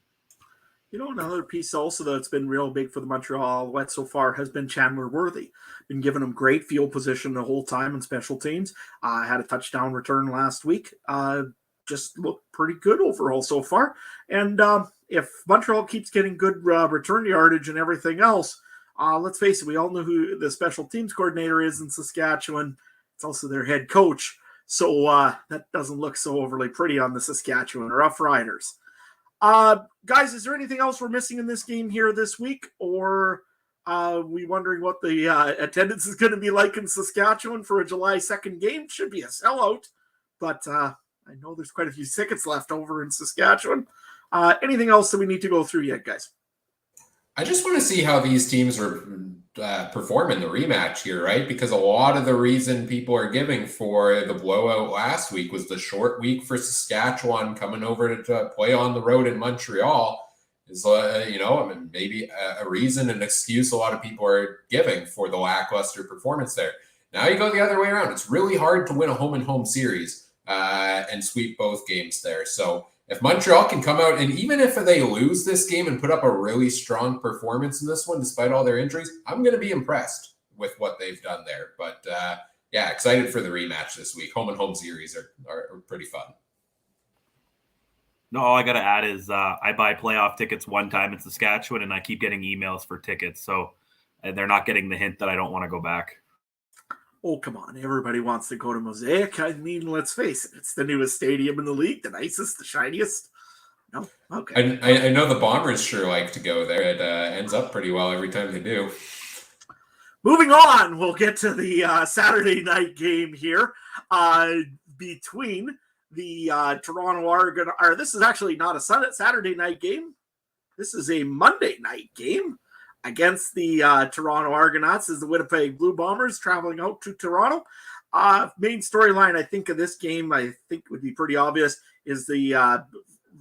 Another piece also that's been real big for the Montreal Alouettes so far has been Chandler Worthy. Been giving him great field position the whole time in special teams. Had a touchdown return last week. Just looked pretty good overall so far. And if Montreal keeps getting good return yardage and everything else, let's face it, we all know who the special teams coordinator is in Saskatchewan. It's also their head coach. So that doesn't look so overly pretty on the Saskatchewan Rough Riders. Guys, is there anything else we're missing in this game here this week? Or we wondering what the attendance is going to be like in Saskatchewan for a July 2nd game? Should be a sellout, but I know there's quite a few tickets left over in Saskatchewan. Anything else that we need to go through yet, guys?
I just want to see how these teams perform in the rematch here, right? Because a lot of the reason people are giving for the blowout last week was the short week for Saskatchewan coming over to play on the road in Montreal is, maybe a reason, an excuse a lot of people are giving for the lackluster performance there. Now you go the other way around. It's really hard to win a home-and-home series and sweep both games there. So if Montreal can come out, and even if they lose this game and put up a really strong performance in this one, despite all their injuries, I'm going to be impressed with what they've done there. But excited for the rematch this week. Home and home series are pretty fun.
No, all I got to add is I buy playoff tickets one time in Saskatchewan, and I keep getting emails for tickets. So they're not getting the hint that I don't want to go back.
Oh, come on. Everybody wants to go to Mosaic. I mean, let's face it. It's the newest stadium in the league, the nicest, the shiniest. No? Okay.
I know the Bombers sure like to go there. It ends up pretty well every time they do.
Moving on, we'll get to the Saturday night game here between the Toronto Argon. Or this is actually not a Saturday night game. This is a Monday night game against the Toronto Argonauts as the Winnipeg Blue Bombers traveling out to Toronto. Main storyline, I think, of this game, I think would be pretty obvious, is the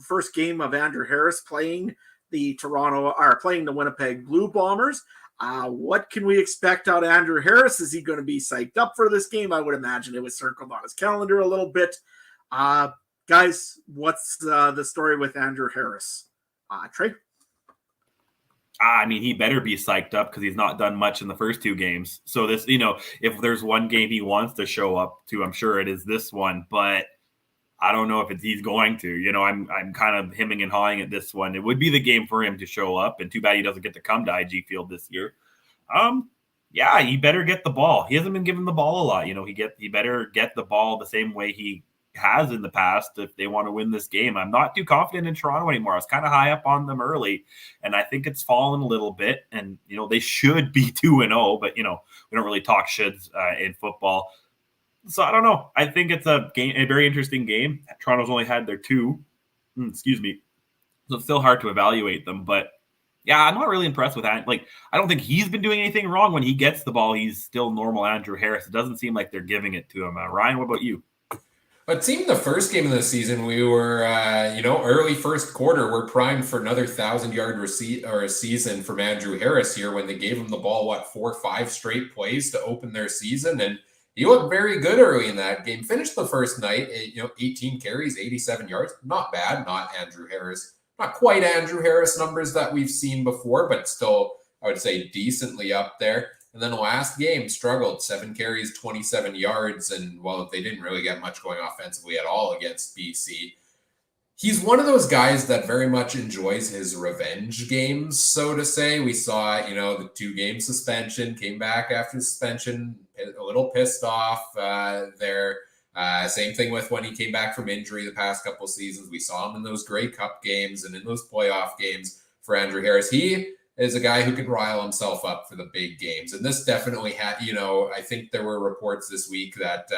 first game of Andrew Harris playing the Winnipeg Blue Bombers. What can we expect out of Andrew Harris? Is he going to be psyched up for this game? I would imagine it was circled on his calendar a little bit. Guys, what's the story with Andrew Harris? Trey?
I mean, he better be psyched up because he's not done much in the first two games. So this, if there's one game he wants to show up to, I'm sure it is this one. But I don't know if he's going to. I'm kind of hemming and hawing at this one. It would be the game for him to show up, and too bad he doesn't get to come to IG Field this year. He better get the ball. He hasn't been given the ball a lot. He better get the ball the same way he has in the past if they want to win this game. I'm not too confident in Toronto anymore. I was kind of high up on them early, and I think it's fallen a little bit. And they should be 2-0, but we don't really talk shoulds in football. So I don't know. I think it's a very interesting game. Toronto's only had their two. Excuse me. So it's still hard to evaluate them, but yeah, I'm not really impressed with that. Like, I don't think he's been doing anything wrong. When he gets the ball, he's still normal Andrew Harris. It doesn't seem like they're giving it to him. Ryan, what about you?
It seemed the first game of the season, we were, early first quarter, we're primed for another 1,000-yard season from Andrew Harris here when they gave him the ball, 4 or 5 straight plays to open their season. And he looked very good early in that game. Finished the first night, 18 carries, 87 yards. Not bad, not Andrew Harris. Not quite Andrew Harris numbers that we've seen before, but still, I would say, decently up there. And then the last game struggled, 7 carries, 27 yards. And they didn't really get much going offensively at all against BC. He's one of those guys that very much enjoys his revenge games, so to say. We saw, the 2-game suspension, came back after suspension, a little pissed off there. Same thing with when he came back from injury the past couple of seasons. We saw him in those Grey Cup games and in those playoff games for Andrew Harris. He is a guy who can rile himself up for the big games. And this definitely had, I think there were reports this week that,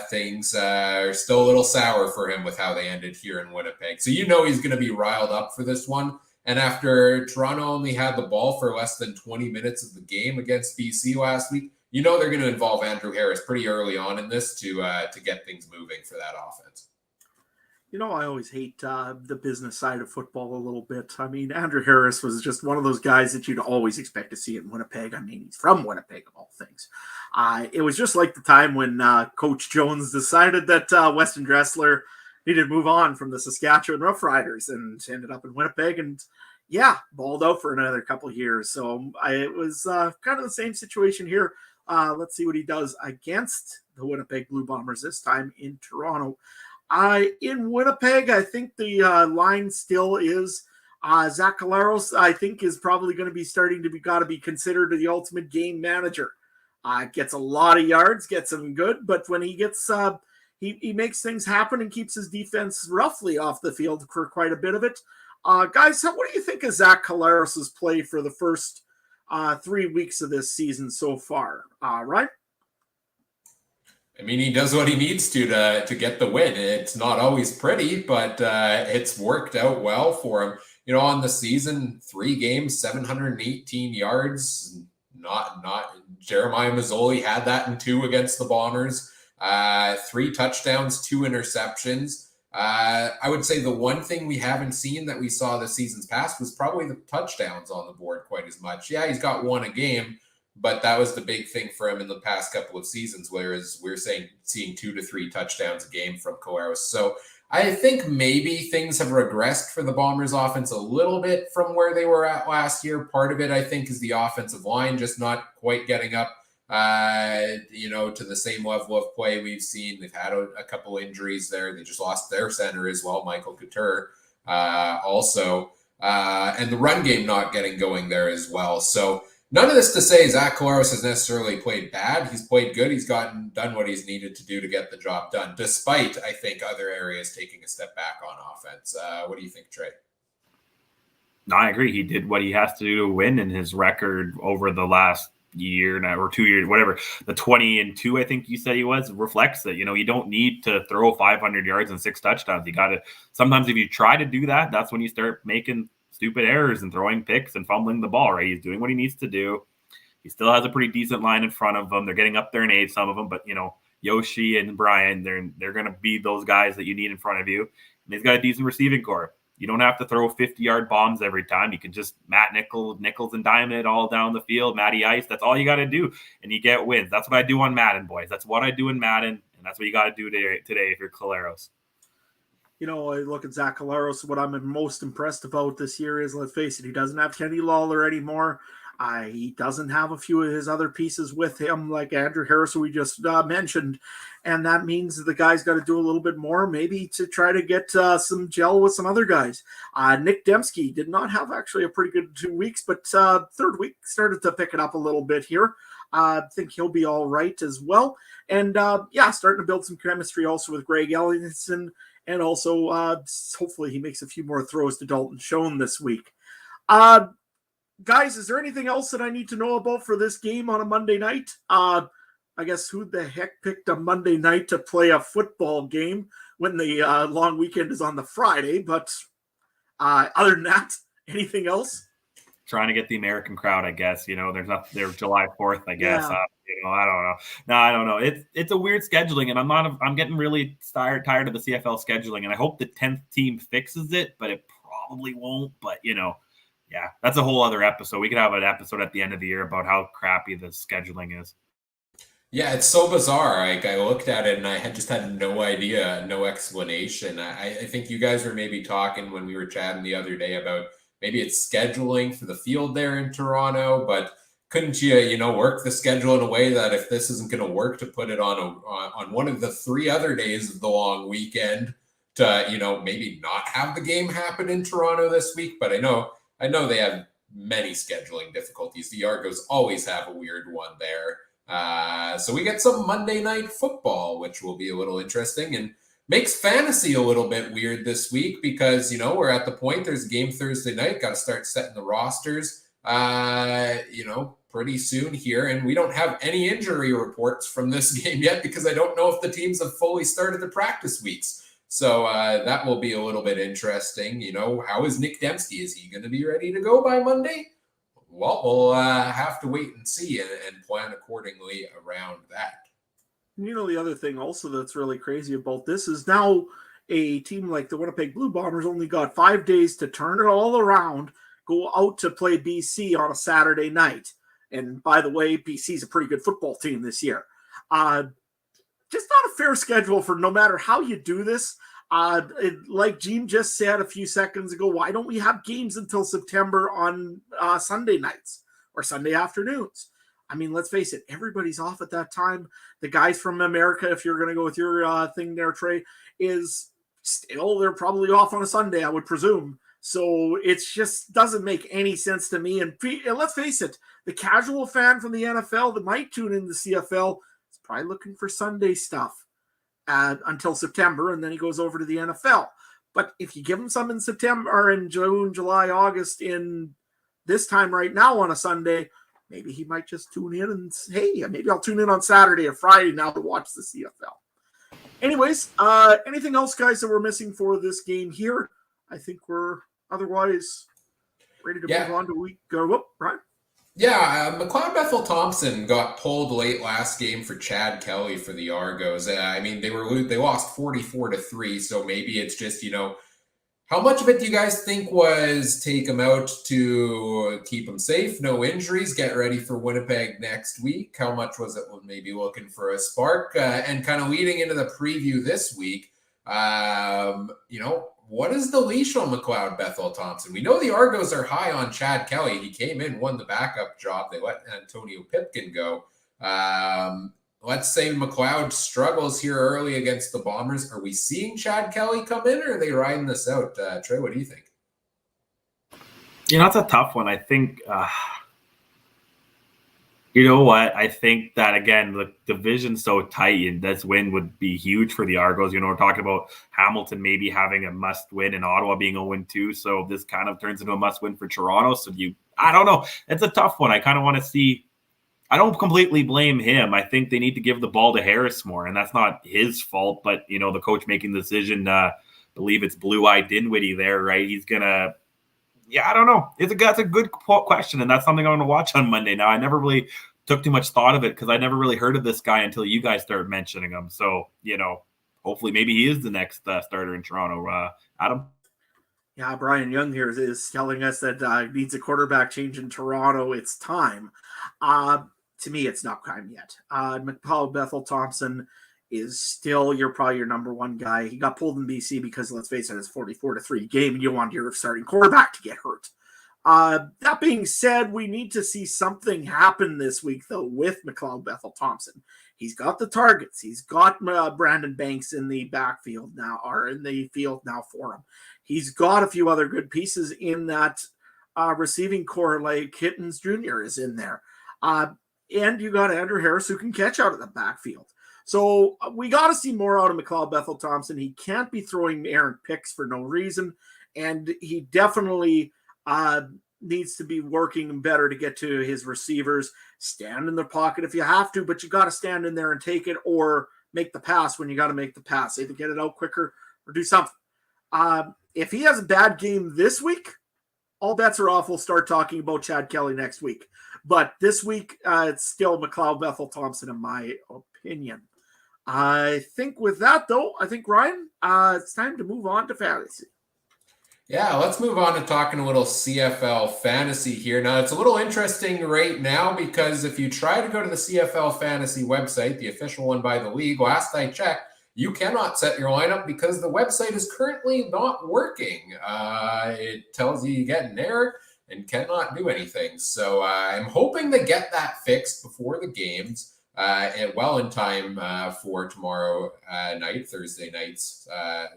things are still a little sour for him with how they ended here in Winnipeg. So he's going to be riled up for this one. And after Toronto only had the ball for less than 20 minutes of the game against BC last week, they're going to involve Andrew Harris pretty early on in this to get things moving for that offense.
I always hate the business side of football a little bit. I mean, Andrew Harris was just one of those guys that you'd always expect to see in Winnipeg. I mean, he's from Winnipeg, of all things. It was just like the time when Coach Jones decided that Weston Dressler needed to move on from the Saskatchewan Roughriders and ended up in Winnipeg and, balled out for another couple of years. So it was kind of the same situation here. Let's see what he does against the Winnipeg Blue Bombers this time in Toronto. In Winnipeg, I think the line still is Zach Collaros. I think is probably going to be starting to be considered the ultimate game manager. Gets a lot of yards, gets them good, but when he gets he makes things happen and keeps his defense roughly off the field for quite a bit of it. Guys, what do you think of Zach Collaros' play for the first 3 weeks of this season so far? Right?
I mean, he does what he needs to get the win. It's not always pretty, but it's worked out well for him. On the season, 3 games, 718 yards. Not Jeremiah Mazzoli had that in 2 against the Bombers. 3 touchdowns, 2 interceptions. I would say the one thing we haven't seen that we saw the seasons past was probably the touchdowns on the board quite as much. Yeah, he's got 1 a game, but that was the big thing for him in the past couple of seasons, whereas we're seeing 2 to 3 touchdowns a game from Collaros. So I think maybe things have regressed for the Bombers offense a little bit from where they were at last year. Part of it, I think, is the offensive line just not quite getting up, to the same level of play we've seen. They've had a couple injuries there. They just lost their center as well, Michael Couture, also. And the run game not getting going there as well. So none of this to say Zach Collaros has necessarily played bad. He's played good. He's done what he's needed to do to get the job done, despite, I think, other areas taking a step back on offense. What do you think, Trey?
No, I agree. He did what he has to do to win, and his record over the last year now or 2 years, whatever, the 20-2, I think you said he was, reflects that. You don't need to throw 500 yards and 6 touchdowns. You got to, sometimes if you try to do that, that's when you start making stupid errors and throwing picks and fumbling the ball, right? He's doing what he needs to do. He still has a pretty decent line in front of them. They're getting up there in age, some of them, but Yoshi and Brian, they're going to be those guys that you need in front of you. And he's got a decent receiving core. You don't have to throw 50-yard bombs every time. You can just Nichols and dime it all down the field, Matty Ice. That's all you got to do, and you get wins. That's what I do on Madden, boys. That's what I do in Madden, and that's what you got to do today if you're Collaros.
I look at Zach Collaros. What I'm most impressed about this year is, let's face it, he doesn't have Kenny Lawler anymore. He doesn't have a few of his other pieces with him, like Andrew Harris, who we just mentioned. And that means the guy's got to do a little bit more, maybe to try to get some gel with some other guys. Nick Dembski did not have actually a pretty good 2 weeks, but third week started to pick it up a little bit here. I think he'll be all right as well. And starting to build some chemistry also with Greg Ellingson. And also, hopefully he makes a few more throws to Dalton Schoen this week. Guys, is there anything else that I need to know about for this game on a Monday night? I guess who the heck picked a Monday night to play a football game when the long weekend is on the Friday? But other than that, anything else?
Trying to get the American crowd, I guess. They're July 4th, I guess.
Yeah.
I don't know. No, I don't know. It's a weird scheduling, and I'm getting really tired of the CFL scheduling, and I hope the 10th team fixes it, but it probably won't. But yeah, that's a whole other episode. We could have an episode at the end of the year about how crappy the scheduling is.
Yeah, it's so bizarre. I looked at it and I just had no idea, no explanation. I think you guys were maybe talking when we were chatting the other day about maybe it's scheduling for the field there in Toronto, but couldn't you, work the schedule in a way that if this isn't going to work, to put it on one of the 3 other days of the long weekend to, maybe not have the game happen in Toronto this week? But I know they have many scheduling difficulties. The Argos always have a weird one there. So we get some Monday Night Football, which will be a little interesting and makes fantasy a little bit weird this week because, we're at the point, there's a game Thursday night, got to start setting the rosters, pretty soon here. And we don't have any injury reports from this game yet because I don't know if the teams have fully started the practice weeks. So that will be a little bit interesting. How is Nick Dembski? Is he going to be ready to go by Monday? Well, we'll have to wait and see and plan accordingly around that.
The other thing also that's really crazy about this is now a team like the Winnipeg Blue Bombers only got 5 days to turn it all around, go out to play BC on a Saturday night. And by the way, BC's a pretty good football team this year. Just not a fair schedule for no matter how you do this. Like Gene just said a few seconds ago, why don't we have games until September on Sunday nights or Sunday afternoons? I mean, let's face it, everybody's off at that time. The guys from America, if you're going to go with your thing there, Trey, is still, they're probably off on a Sunday, I would presume. So it just doesn't make any sense to me. And let's face it, the casual fan from the NFL that might tune in the CFL is probably looking for Sunday stuff until September, and then he goes over to the NFL. But if you give him some in September or in June, July, August, in this time right now on a Sunday, maybe he might just tune in and say, hey, maybe I'll tune in on Saturday or Friday now to watch the CFL. Anyways, anything else, guys, that we're missing for this game here? I think we're otherwise ready to move on to week. Brian?
Yeah, McLeod Bethel Thompson got pulled late last game for Chad Kelly for the Argos. I mean, they lost 44-3, so maybe it's just, how much of it do you guys think was take him out to keep him safe, no injuries, get ready for Winnipeg next week? How much was it maybe looking for a spark? And kind of leading into the preview this week, what is the leash on McLeod Bethel Thompson? We know the Argos are high on Chad Kelly. He came in, won the backup job. They let Antonio Pipkin go. Let's say McLeod struggles here early against the Bombers. Are we seeing Chad Kelly come in, or are they riding this out? Trey, what do you think?
It's a tough one. I think, you know what? I think that, again, the division's so tight, and this win would be huge for the Argos. We're talking about Hamilton maybe having a must-win and Ottawa being 0-2, so this kind of turns into a must-win for Toronto. So I don't know. It's a tough one. I kind of want to see. I don't completely blame him. I think they need to give the ball to Harris more, and that's not his fault. But, the coach making the decision, believe it's Blue-Eyed Dinwiddie there, right? He's going to – I don't know. That's a good question, and that's something I'm going to watch on Monday. Now, I never really took too much thought of it because I never really heard of this guy until you guys started mentioning him. So, hopefully maybe he is the next starter in Toronto. Adam?
Yeah, Brian Young here is telling us that needs a quarterback change in Toronto. It's time. To me, it's not time yet. McLeod Bethel Thompson is still probably your number one guy. He got pulled in BC because, let's face it, it's 44-3 game, and you want your starting quarterback to get hurt. That being said, we need to see something happen this week, though, with McLeod Bethel Thompson. He's got the targets. He's got Brandon Banks in the backfield now, or in the field now for him. He's got a few other good pieces in that receiving core, like Hittens Jr. is in there. And you got Andrew Harris who can catch out of the backfield. So we got to see more out of McLeod Bethel Thompson. He can't be throwing errant picks for no reason. And he definitely needs to be working better to get to his receivers. Stand in the pocket if you have to, but you got to stand in there and take it, or make the pass when you got to make the pass. Either get it out quicker or do something. If he has a bad game this week, all bets are off. We'll start talking about Chad Kelly next week. But this week, it's still McLeod Bethel Thompson, in my opinion. I think with that, though, Ryan, it's time to move on to fantasy.
Yeah, let's move on to talking a little CFL Fantasy here. Now, it's a little interesting right now because if you try to go to the CFL Fantasy website, the official one by the league, last I checked, you cannot set your lineup because the website is currently not working. It tells you get an error and cannot do anything. So I'm hoping to get that fixed before the games, and well in time for tomorrow night, Thursday night's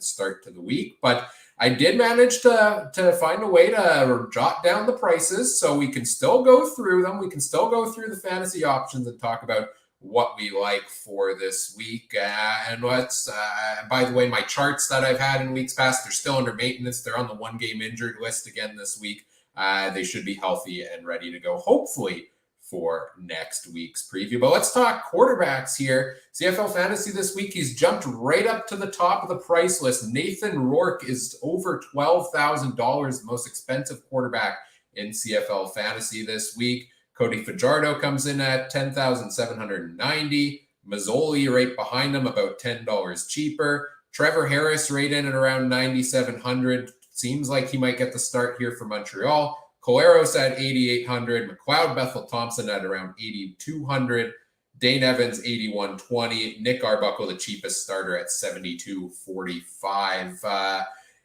start to the week. But I did manage to find a way to jot down the prices so we can still go through them. We can still go through the fantasy options and talk about what we like for this week. And let's, by the way, my charts that I've had in weeks past, they're still under maintenance. They're on the 1-game injured list again this week. They should be healthy and ready to go, hopefully, for next week's preview. But let's talk quarterbacks here. CFL Fantasy this week, he's jumped right up to the top of the price list. Nathan Rourke is over $12,000, the most expensive quarterback in CFL Fantasy this week. Cody Fajardo comes in at $10,790. Mazzoli right behind him, about $10 cheaper. Trevor Harris right in at around 9,700. Seems like he might get the start here for Montreal. Collaros at 8,800. McLeod Bethel Thompson at around 8,200. Dane Evans, 8,120. Nick Arbuckle, the cheapest starter at 7,245.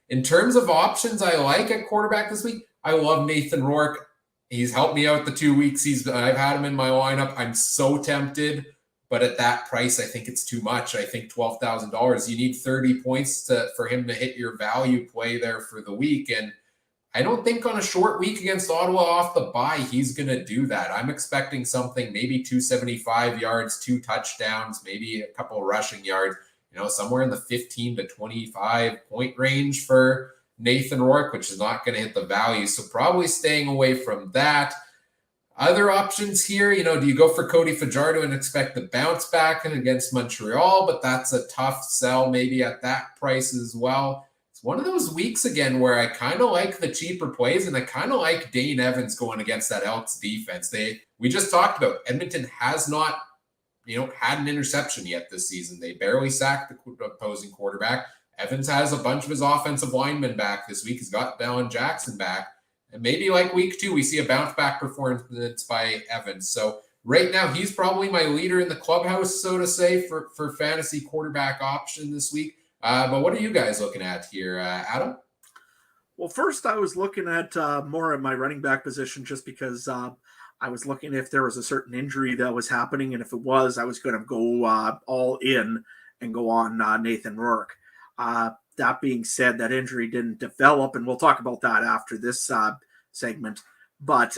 In terms of options I like at quarterback this week, I love Nathan Rourke. He's helped me out the 2 weeks I've had him in my lineup. I'm so tempted, but at that price, I think it's too much. I think $12,000. You need 30 points for him to hit your value play there for the week. And I don't think on a short week against Ottawa off the bye, he's going to do that. I'm expecting something, maybe 275 yards, 2 touchdowns, maybe a couple of rushing yards, somewhere in the 15 to 25 point range for Nathan Rourke, which is not going to hit the value. So probably staying away from that. Other options here, do you go for Cody Fajardo and expect the bounce back against Montreal? But that's a tough sell maybe at that price as well. It's one of those weeks again where I kind of like the cheaper plays, and I kind of like Dane Evans going against that Elks defense. We just talked about Edmonton has not, had an interception yet this season. They barely sacked the opposing quarterback. Evans has a bunch of his offensive linemen back this week. He's got Bell Jackson back. And maybe like week 2, we see a bounce back performance by Evans. So right now, he's probably my leader in the clubhouse, so to say, for fantasy quarterback option this week. But what are you guys looking at here, Adam?
Well, first I was looking at more of my running back position just because I was looking if there was a certain injury that was happening. And if it was, I was going to go all in and go on Nathan Rourke. That being said, that injury didn't develop, and we'll talk about that after this segment. But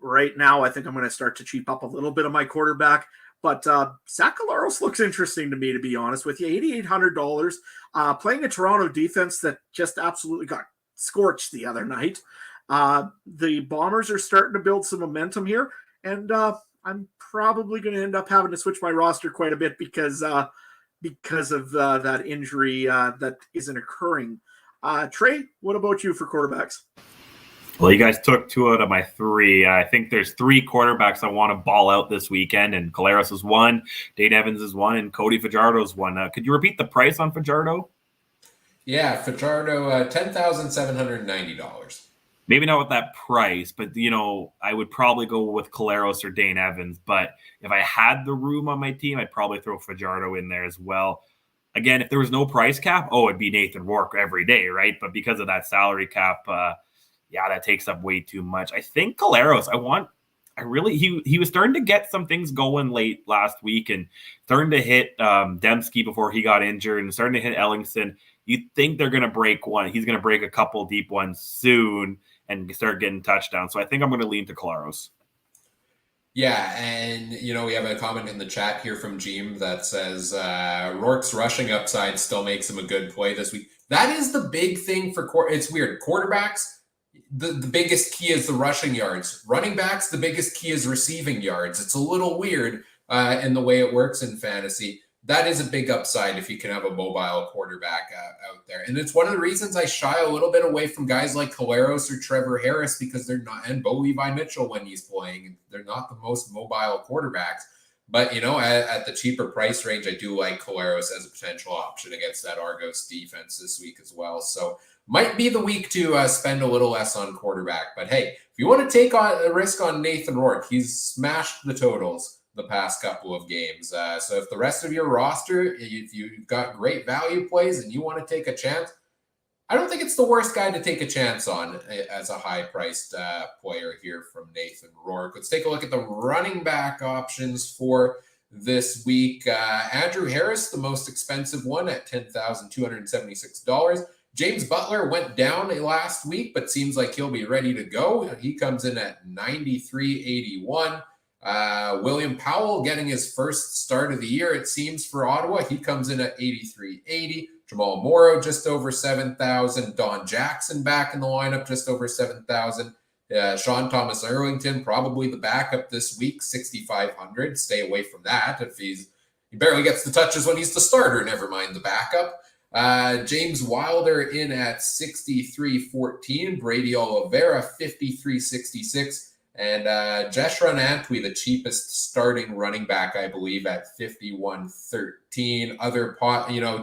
right now, I think I'm going to start to cheap up a little bit of my quarterback. But Zach Collaros looks interesting to me, to be honest with you. $8,800, playing a Toronto defense that just absolutely got scorched the other night. The Bombers are starting to build some momentum here, and I'm probably going to end up having to switch my roster quite a bit because of that injury that isn't occurring. Trey, what about you for quarterbacks?
Well, you guys took 2 out of my 3. I think there's 3 quarterbacks I want to ball out this weekend, and Collaros is 1, Dane Evans is 1, and Cody Fajardo is 1. Could you repeat the price on Fajardo?
Yeah, Fajardo, $10,790.
Maybe not with that price, but, I would probably go with Collaros or Dane Evans. But if I had the room on my team, I'd probably throw Fajardo in there as well. Again, if there was no price cap, it'd be Nathan Rourke every day, right? But because of that salary cap, that takes up way too much. I think Collaros, he was starting to get some things going late last week and starting to hit Dembski before he got injured and starting to hit Ellingson. You think they're going to break one. He's going to break a couple deep ones soon and start getting touchdowns. So I think I'm going to lean to Collaros.
Yeah, and, we have a comment in the chat here from Jim that says Rourke's rushing upside still makes him a good play this week. That is the big thing for it's weird. Quarterbacks, the biggest key is the rushing yards. Running backs, the biggest key is receiving yards. It's a little weird in the way it works in fantasy. That is a big upside if you can have a mobile quarterback out there. And it's one of the reasons I shy a little bit away from guys like Collaros or Trevor Harris because they're not, and Bo Levi Mitchell when he's playing, they're not the most mobile quarterbacks. But, at the cheaper price range, I do like Collaros as a potential option against that Argos defense this week as well. So might be the week to spend a little less on quarterback. But hey, if you want to take on a risk on Nathan Rourke, he's smashed the totals the past couple of games. So if the rest of your roster, if you've got great value plays and you want to take a chance, I don't think it's the worst guy to take a chance on as a high-priced player here from Nathan Rourke. Let's take a look at the running back options for this week. Andrew Harris, the most expensive one at $10,276. James Butler went down last week, but seems like he'll be ready to go. He comes in at $93.81. William Powell getting his first start of the year, it seems, for Ottawa. He comes in at $83.80. Jamal Morrow just over $7,000. Don Jackson back in the lineup just over $7,000. Sean Thomas Erlington, probably the backup this week, $6,500. Stay away from that if he barely gets the touches when he's the starter, never mind the backup. James Wilder in at $63.14. Brady Oliveira, $53.66. And Jeshurun Antwi, the cheapest starting running back, I believe, at 51.13. Other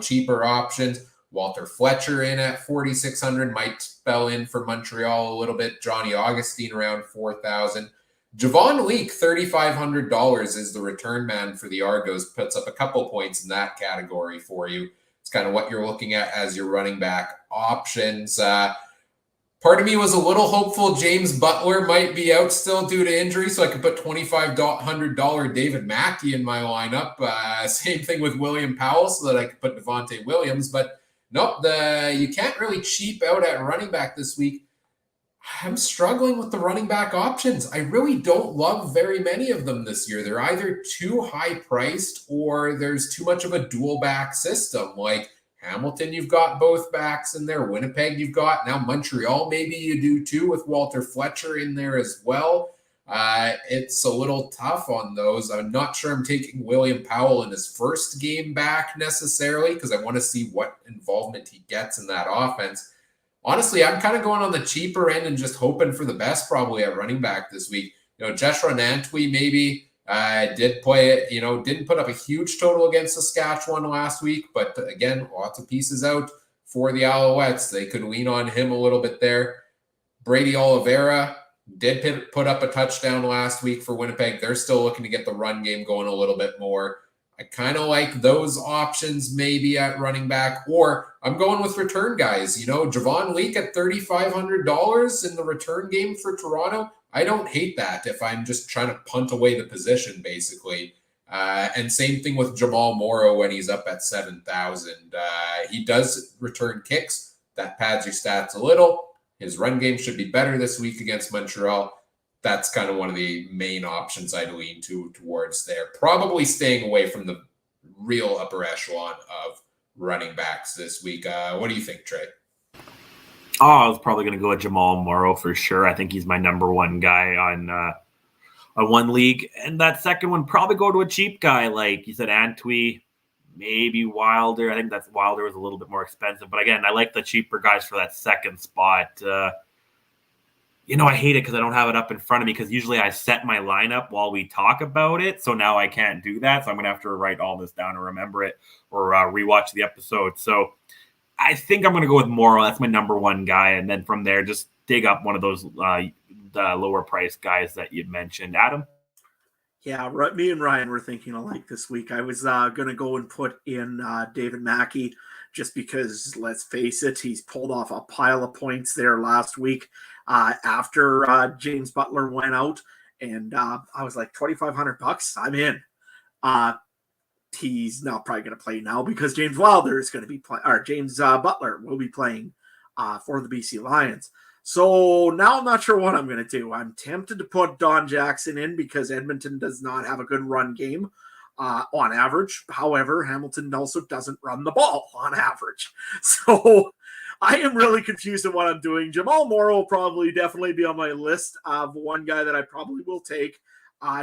cheaper options. Walter Fletcher in at 4,600 might spell in for Montreal a little bit. Johnny Augustine around 4,000. Javon Leake, $3,500 is the return man for the Argos. Puts up a couple points in that category for you. It's kind of what you're looking at as your running back options. Part of me was a little hopeful James Butler might be out still due to injury, so I could put $2,500 David Mackey in my lineup. Same thing with William Powell, so that I could put Devontae Williams. But nope, you can't really cheap out at running back this week. I'm struggling with the running back options. I really don't love very many of them this year. They're either too high priced or there's too much of a dual back system. Like Hamilton, you've got both backs in there. Winnipeg, you've got. Now Montreal, maybe you do too, with Walter Fletcher in there as well. It's a little tough on those. I'm not sure I'm taking William Powell in his first game back necessarily because I want to see what involvement he gets in that offense. Honestly, I'm kind of going on the cheaper end and just hoping for the best probably at running back this week. Jeshurun Antwi maybe. Did play it, didn't put up a huge total against Saskatchewan last week, but again, lots of pieces out for the Alouettes. They could lean on him a little bit there. Brady Oliveira did put up a touchdown last week for Winnipeg. They're still looking to get the run game going a little bit more. I kind of like those options maybe at running back, or I'm going with return guys. Javon Leake at $3,500 in the return game for Toronto. I don't hate that if I'm just trying to punt away the position, basically. And same thing with Jamal Morrow when he's up at 7,000. He does return kicks. That pads your stats a little. His run game should be better this week against Montreal. That's kind of one of the main options I'd lean towards there. Probably staying away from the real upper echelon of running backs this week. What do you think, Trey?
Oh, I was probably going to go with Jamal Morrow for sure. I think he's my number one guy on one league. And that second one, probably go to a cheap guy. Like you said, Antwi, maybe Wilder. I think that's Wilder was a little bit more expensive. But again, I like the cheaper guys for that second spot. I hate it because I don't have it up in front of me because usually I set my lineup while we talk about it. So now I can't do that. So I'm going to have to write all this down and remember it or rewatch the episode. So I think I'm going to go with Morrow. That's my number one guy. And then from there, just dig up one of those the lower price guys that you'd mentioned. Adam?
Yeah, me and Ryan were thinking alike this week. I was going to go and put in David Mackey just because, let's face it, he's pulled off a pile of points there last week after James Butler went out. And I was like, $2,500, I'm in. He's not probably going to play now because James Wilder is going to be playing, or James Butler will be playing for the BC Lions. So now I'm not sure what I'm going to do. I'm tempted to put Don Jackson in because Edmonton does not have a good run game on average. However, Hamilton also doesn't run the ball on average. So I am really confused on what I'm doing. Jamal Morrow will probably definitely be on my list of one guy that I probably will take.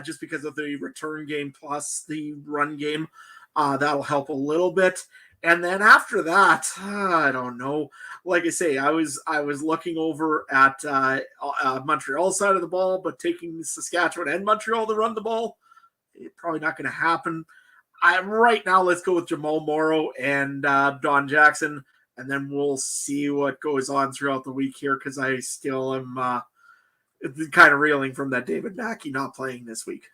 Just because of the return game plus the run game. That'll help a little bit. And then after that, I don't know. Like I say, I was looking over at Montreal side of the ball, but taking Saskatchewan and Montreal to run the ball, probably not going to happen. Right now, let's go with Jamal Morrow and Don Jackson, and then we'll see what goes on throughout the week here because I still am kind of reeling from that David Mackey not playing this week.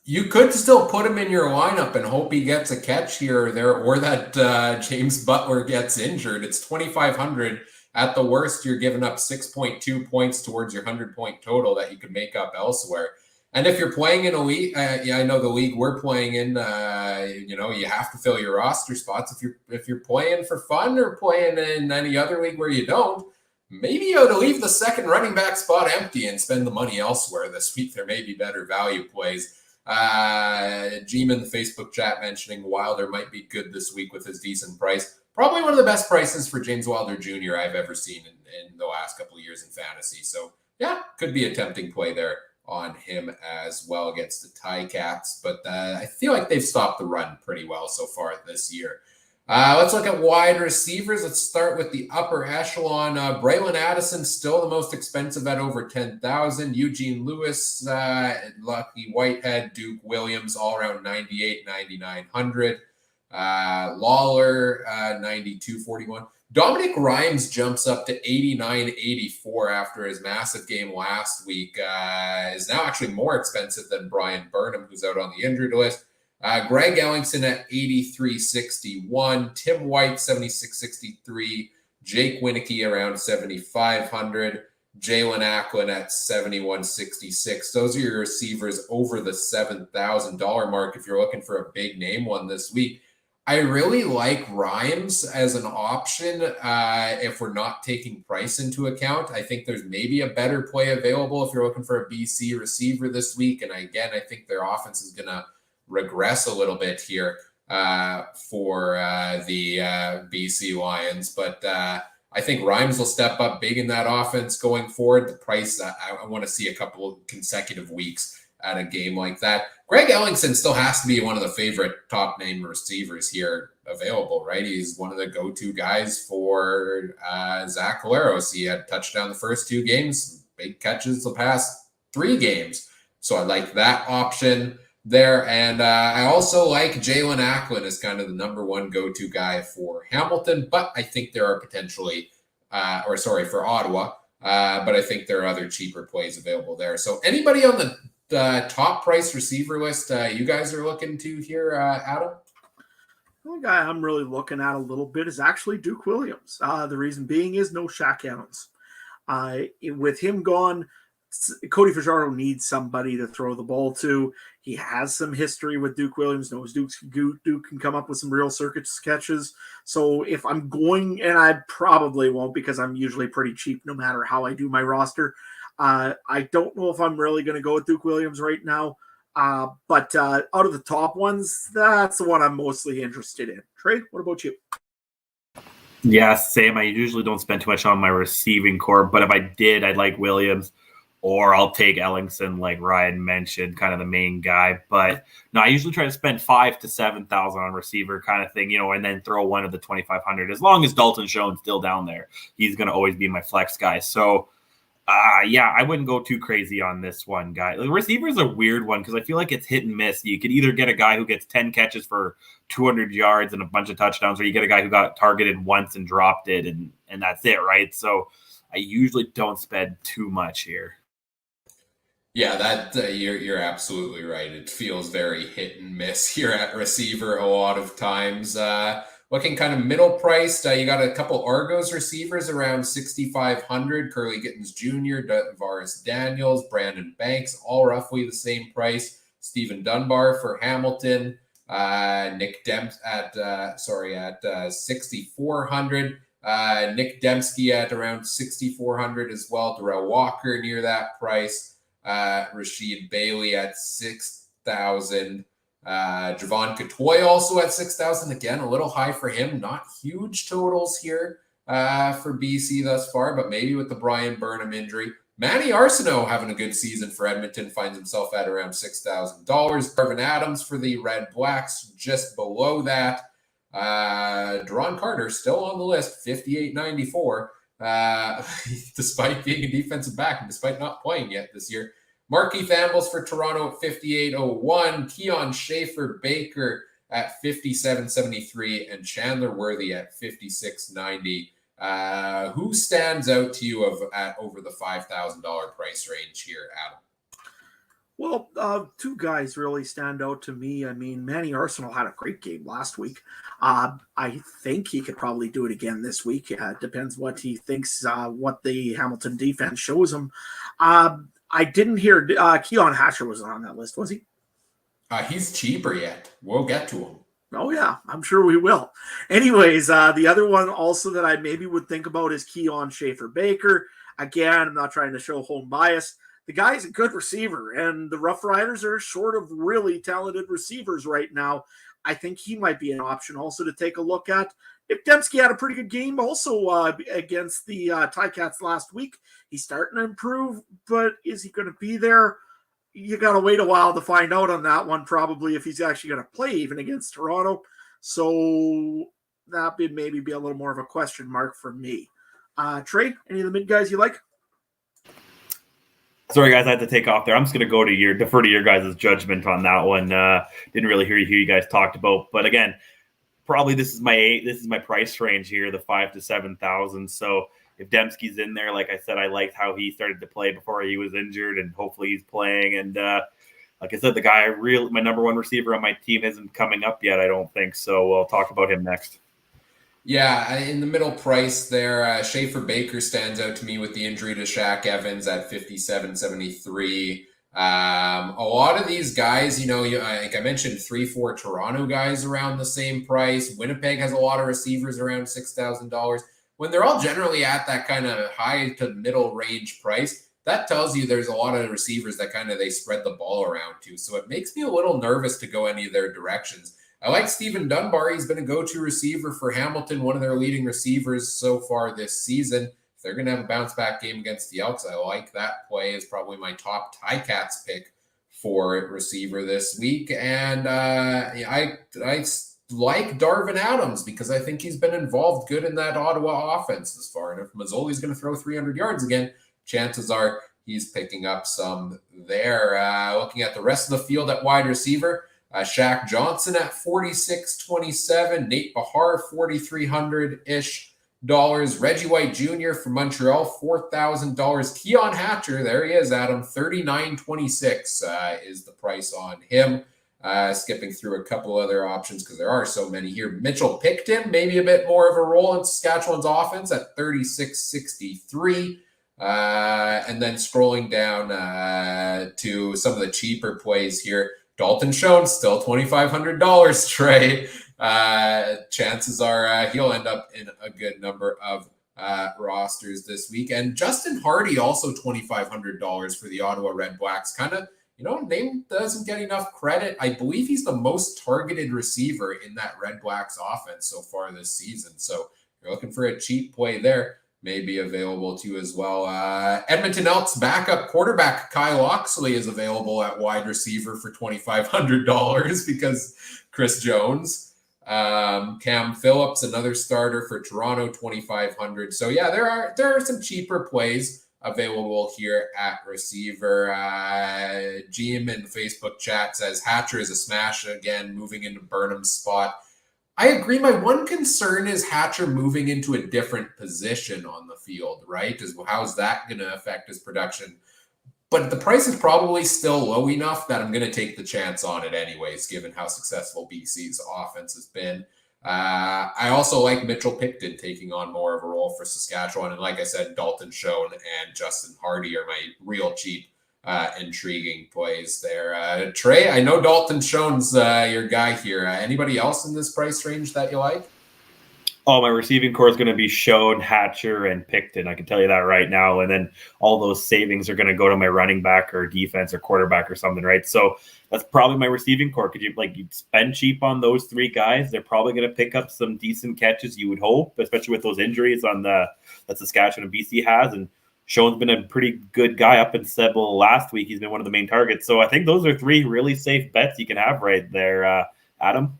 You could still put him in your lineup and hope he gets a catch here or there, or that James Butler gets injured. It's $2,500. At the worst, you're giving up 6.2 points towards your 100-point total that you could make up elsewhere. And if you're playing in a league, I know the league we're playing in, you have to fill your roster spots. If you're playing for fun or playing in any other league where you don't, maybe you ought to leave the second running back spot empty and spend the money elsewhere this week. There may be better value plays. Gene in the Facebook chat mentioning Wilder might be good this week with his decent price. Probably one of the best prices for James Wilder Jr. I've ever seen in the last couple of years in fantasy. So, yeah, could be a tempting play there on him as well against the Ticats. But I feel like they've stopped the run pretty well so far this year. Let's look at wide receivers. Let's start with the upper echelon. Braylon Addison, still the most expensive at over 10,000. Eugene Lewis, Lucky Whitehead, Duke Williams, all around 98, 9,900. Lawler, 92.41. Dominic Rhymes jumps up to 89.84 after his massive game last week. Is now actually more expensive than Brian Burnham, who's out on the injured list. Greg Ellingson at 83.61. Tim White, 76.63. Jake Winicky around 7,500. Jalen Acklin at 71.66. Those are your receivers over the $7,000 mark if you're looking for a big name one this week. I really like Rhymes as an option if we're not taking price into account. I think there's maybe a better play available if you're looking for a BC receiver this week. And again, I think their offense is going to regress a little bit here for the BC Lions. But I think Rhymes will step up big in that offense going forward. The price, I want to see a couple of consecutive weeks at a game like that. Greg Ellingson still has to be one of the favorite top name receivers here available, right? He's one of the go-to guys for Zach Collaros. He had touchdown the first 2 games, big catches the past 3 games. So I like that option there. And I also like Jalen Acklin as kind of the number one go-to guy for Hamilton, but I think there are potentially, for Ottawa, but I think there are other cheaper plays available there. So anybody on the top price receiver list you guys are looking to here, Adam?
The only guy I'm really looking at a little bit is actually Duke Williams. The reason being is no Shaq Evans. With him gone, Cody Fajardo needs somebody to throw the ball to. He has some history with Duke Williams, knows Duke can come up with some real circus catches. So if I'm going, and I probably won't because I'm usually pretty cheap no matter how I do my roster, I don't know if I'm really going to go with Duke Williams right now. But out of the top ones, that's the one I'm mostly interested in. Trey, what about you?
Yeah, same. I usually don't spend too much on my receiving core, but if I did, I'd like Williams, or I'll take Ellingson, like Ryan mentioned, kind of the main guy. But no, I usually try to spend $5,000 to $7,000 on receiver kind of thing, and then throw one of the 2,500. As long as Dalton Schoen's still down there, he's going to always be my flex guy. So, I wouldn't go too crazy on this one, guy. The receiver is a weird one because I feel like it's hit and miss. You could either get a guy who gets 10 catches for 200 yards and a bunch of touchdowns, or you get a guy who got targeted once and dropped it, and that's it, right? So I usually don't spend too much here.
Yeah, that you're absolutely right. It feels very hit and miss here at receiver a lot of times. Looking kind of middle priced, you got a couple Argos receivers around 6,500. Curly Gittens Jr., Varis Daniels, Brandon Banks, all roughly the same price. Stephen Dunbar for Hamilton. Nick Demps at 6,400. Nick Dembski at around 6,400 as well. Darrell Walker near that price. Rashid Bailey at 6,000. Javon Catoy also at 6,000. Again, a little high for him. Not huge totals here for BC thus far, but maybe with the Brian Burnham injury. Manny Arsenault having a good season for Edmonton, finds himself at around $6,000. Marvin Adams for the Red Blacks just below that. Deron Carter still on the list, 58.94. Despite being a defensive back and despite not playing yet this year. Markeith Ambles for Toronto at 58.01. Keon Schaefer-Baker at 57.73. And Chandler Worthy at 56.90. Who stands out to you at over the $5,000 price range here, Adam?
Well, 2 guys really stand out to me. I mean, Manny Arsenault had a great game last week. I think he could probably do it again this week. It depends what he thinks, what the Hamilton defense shows him. I didn't hear Keon Hatcher was on that list, was he?
He's cheaper yet. We'll get to him.
Oh, yeah, I'm sure we will. Anyways, the other one also that I maybe would think about is Keon Schaefer-Baker. Again, I'm not trying to show home bias. The guy's a good receiver, and the Rough Riders are short of really talented receivers right now. I think he might be an option also to take a look at. Nick Dembski had a pretty good game also against the Ticats last week. He's starting to improve, but is he going to be there? You got to wait a while to find out on that one, probably, if he's actually going to play even against Toronto. So that would maybe be a little more of a question mark for me. Trey, any of the mid guys you like?
Sorry, guys, I had to take off there. I'm just going to defer to your guys' judgment on that one. Didn't really hear you guys talked about, but again, probably this is my price range here, the 5,000 to 7,000. So if Dembski's in there, like I said, I liked how he started to play before he was injured, and hopefully he's playing. And like I said, my number one receiver on my team isn't coming up yet, I don't think. So we'll talk about him next.
Yeah, in the middle price there, Schaefer Baker stands out to me with the injury to Shaq Evans at 57.73. A lot of these guys, like I mentioned, 3-4 Toronto guys around the same price. Winnipeg has a lot of receivers around $6,000. When they're all generally at that kind of high to middle range price, that tells you there's a lot of receivers that they spread the ball around to. So it makes me a little nervous to go any of their directions. I like Stephen Dunbar. He's been a go-to receiver for Hamilton, one of their leading receivers so far this season. If they're going to have a bounce-back game against the Elks, I like that play as probably my top Ticats pick for receiver this week. And I like Darvin Adams because I think he's been involved good in that Ottawa offense this far. And if Mazzoli's going to throw 300 yards again, chances are he's picking up some there. Looking at the rest of the field at wide receiver, Shaq Johnson at $4,627, Nate Bahar $4,300-ish. Reggie White Jr. from Montreal, $4,000. Keon Hatcher, there he is, Adam, $39.26 is the price on him. Skipping through a couple other options because there are so many here. Mitchell Picton, maybe a bit more of a role in Saskatchewan's offense at $36.63. And then scrolling down to some of the cheaper plays here. Dalton Schoen, still $2,500, Trey. Chances are he'll end up in a good number of rosters this week. And Justin Hardy, also $2,500 for the Ottawa Redblacks. Name doesn't get enough credit. I believe he's the most targeted receiver in that Redblacks offense so far this season. So if you're looking for a cheap play there, may be available to you as well. Edmonton Elks backup quarterback Kyle Oxley is available at wide receiver for $2,500 because Chris Jones. Cam Phillips, another starter for Toronto, $2,500. So yeah, there are some cheaper plays available here at receiver. Jim in the Facebook chat says Hatcher is a smash again, moving into Burnham's spot. I agree. My one concern is Hatcher moving into a different position on the field, right? How's that going to affect his production? But the price is probably still low enough that I'm going to take the chance on it anyways, given how successful BC's offense has been. I also like Mitchell Picton taking on more of a role for Saskatchewan. And like I said, Dalton Schoen and Justin Hardy are my real cheap intriguing plays there. Trey, I know Dalton Schoen's your guy here. Anybody else in this price range that you like?
Oh, my receiving core is going to be Schoen, Hatcher, and Picton. I can tell you that right now. And then all those savings are going to go to my running back or defense or quarterback or something, right? So that's probably my receiving core. Could you spend cheap on those three guys? They're probably going to pick up some decent catches, you would hope, especially with those injuries that Saskatchewan and BC has. And Schoen's been a pretty good guy up until last week. He's been one of the main targets. So I think those are three really safe bets you can have right there, Adam.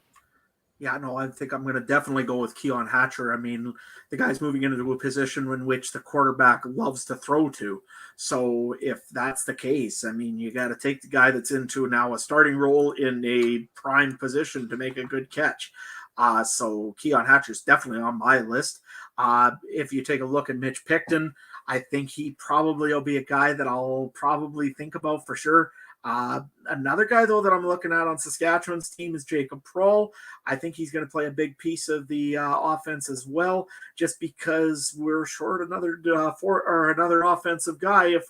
Yeah, no, I think I'm going to definitely go with Keon Hatcher. I mean, the guy's moving into a position in which the quarterback loves to throw to. So if that's the case, I mean, you got to take the guy that's into now a starting role in a prime position to make a good catch. So Keon Hatcher's definitely on my list. If you take a look at Mitch Picton, I think he probably will be a guy that I'll probably think about for sure. Another guy, though, that I'm looking at on Saskatchewan's team is Jacob Prohl. I think he's going to play a big piece of the offense as well, just because we're short another offensive guy. If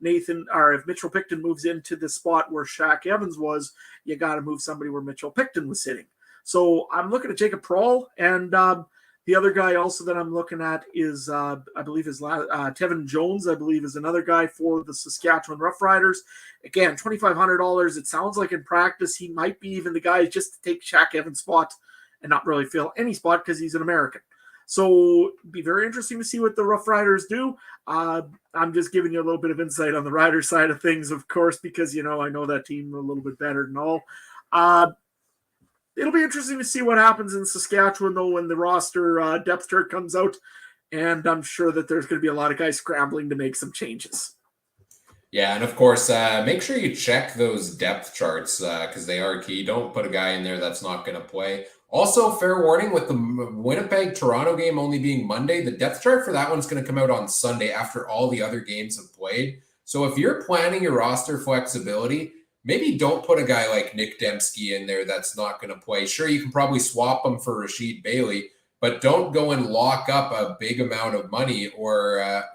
Mitchell Picton moves into the spot where Shaq Evans was, you got to move somebody where Mitchell Picton was sitting. So I'm looking at Jacob Prohl, and the other guy also that I'm looking at is, I believe, Tevin Jones, I believe, is another guy for the Saskatchewan Roughriders. Again, $2,500. It sounds like in practice he might be even the guy just to take Shaq Evans' spot and not really fill any spot because he's an American. So it'd be very interesting to see what the Roughriders do. I'm just giving you a little bit of insight on the Rider side of things, of course, because, I know that team a little bit better than all. it'll be interesting to see what happens in Saskatchewan, though, when the roster depth chart comes out. And I'm sure that there's going to be a lot of guys scrambling to make some changes.
Yeah, and of course, make sure you check those depth charts because they are key. Don't put a guy in there that's not going to play. Also, fair warning, with the Winnipeg-Toronto game only being Monday, the depth chart for that one's going to come out on Sunday after all the other games have played. So if you're planning your roster flexibility, maybe don't put a guy like Nick Dembski in there that's not going to play. Sure, you can probably swap him for Rashid Bailey, but don't go and lock up a big amount of money or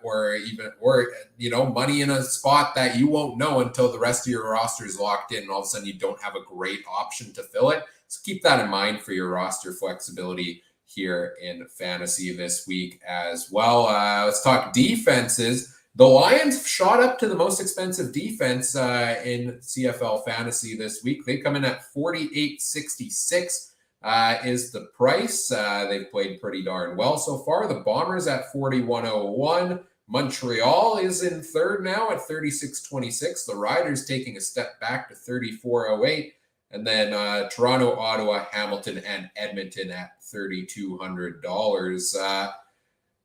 money in a spot that you won't know until the rest of your roster is locked in, and all of a sudden you don't have a great option to fill it. So keep that in mind for your roster flexibility here in fantasy this week as well. Let's talk defenses. The Lions shot up to the most expensive defense in CFL Fantasy this week. They come in at $48.66. Is the price. They've played pretty darn well so far. The Bombers at 41.01. Montreal is in third now at 36.26. The Riders taking a step back to 34.08. And then Toronto, Ottawa, Hamilton, and Edmonton at $3,200.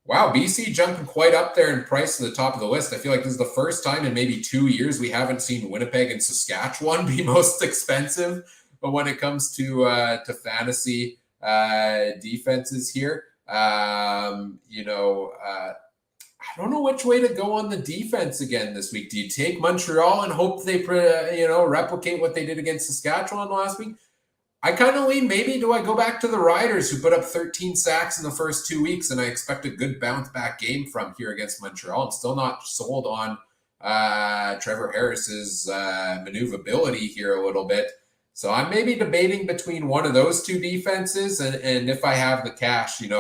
Wow, BC jumping quite up there in price to the top of the list. I feel like this is the first time in maybe 2 years we haven't seen Winnipeg and Saskatchewan be most expensive. But when it comes to fantasy defenses here, I don't know which way to go on the defense again this week. Do you take Montreal and hope they replicate what they did against Saskatchewan last week? I kind of lean, maybe do I go back to the Riders, who put up 13 sacks in the first 2 weeks, and I expect a good bounce back game from here against Montreal. I'm still not sold on Trevor Harris's maneuverability here a little bit. So I'm maybe debating between one of those two defenses, and if I have the cash, maybe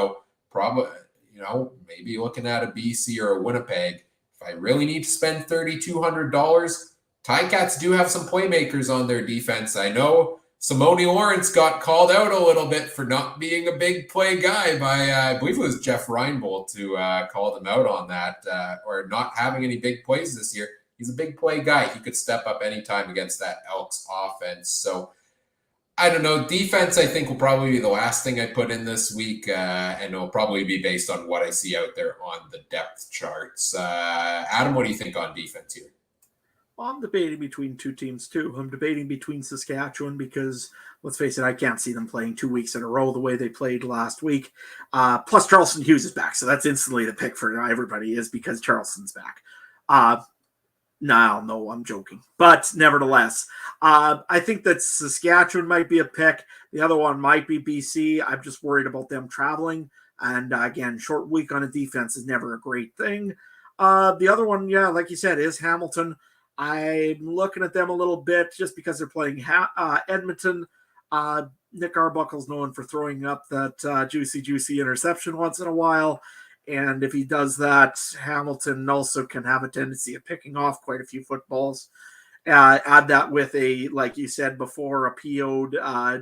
looking at a BC or a Winnipeg. If I really need to spend $3,200, Ticats do have some playmakers on their defense. I know Simone Lawrence got called out a little bit for not being a big play guy by, I believe it was Jeff Reinbold who called him out on that, or not having any big plays this year. He's a big play guy. He could step up anytime against that Elks offense. So I don't know. Defense, I think, will probably be the last thing I put in this week, and it'll probably be based on what I see out there on the depth charts. Adam, what do you think on defense here?
Well, I'm debating between two teams, too. I'm debating between Saskatchewan because, let's face it, I can't see them playing 2 weeks in a row the way they played last week. Plus, Charleston Hughes is back, so that's instantly the pick for everybody is because Charleston's back. No, I'm joking. But nevertheless, I think that Saskatchewan might be a pick. The other one might be BC. I'm just worried about them traveling. And again, short week on a defense is never a great thing. The other one, yeah, like you said, is Hamilton. I'm looking at them a little bit just because they're playing Edmonton. Nick Arbuckle's known for throwing up that juicy interception once in a while. And if he does that, Hamilton also can have a tendency of picking off quite a few footballs. Add that with like you said before, a PO'd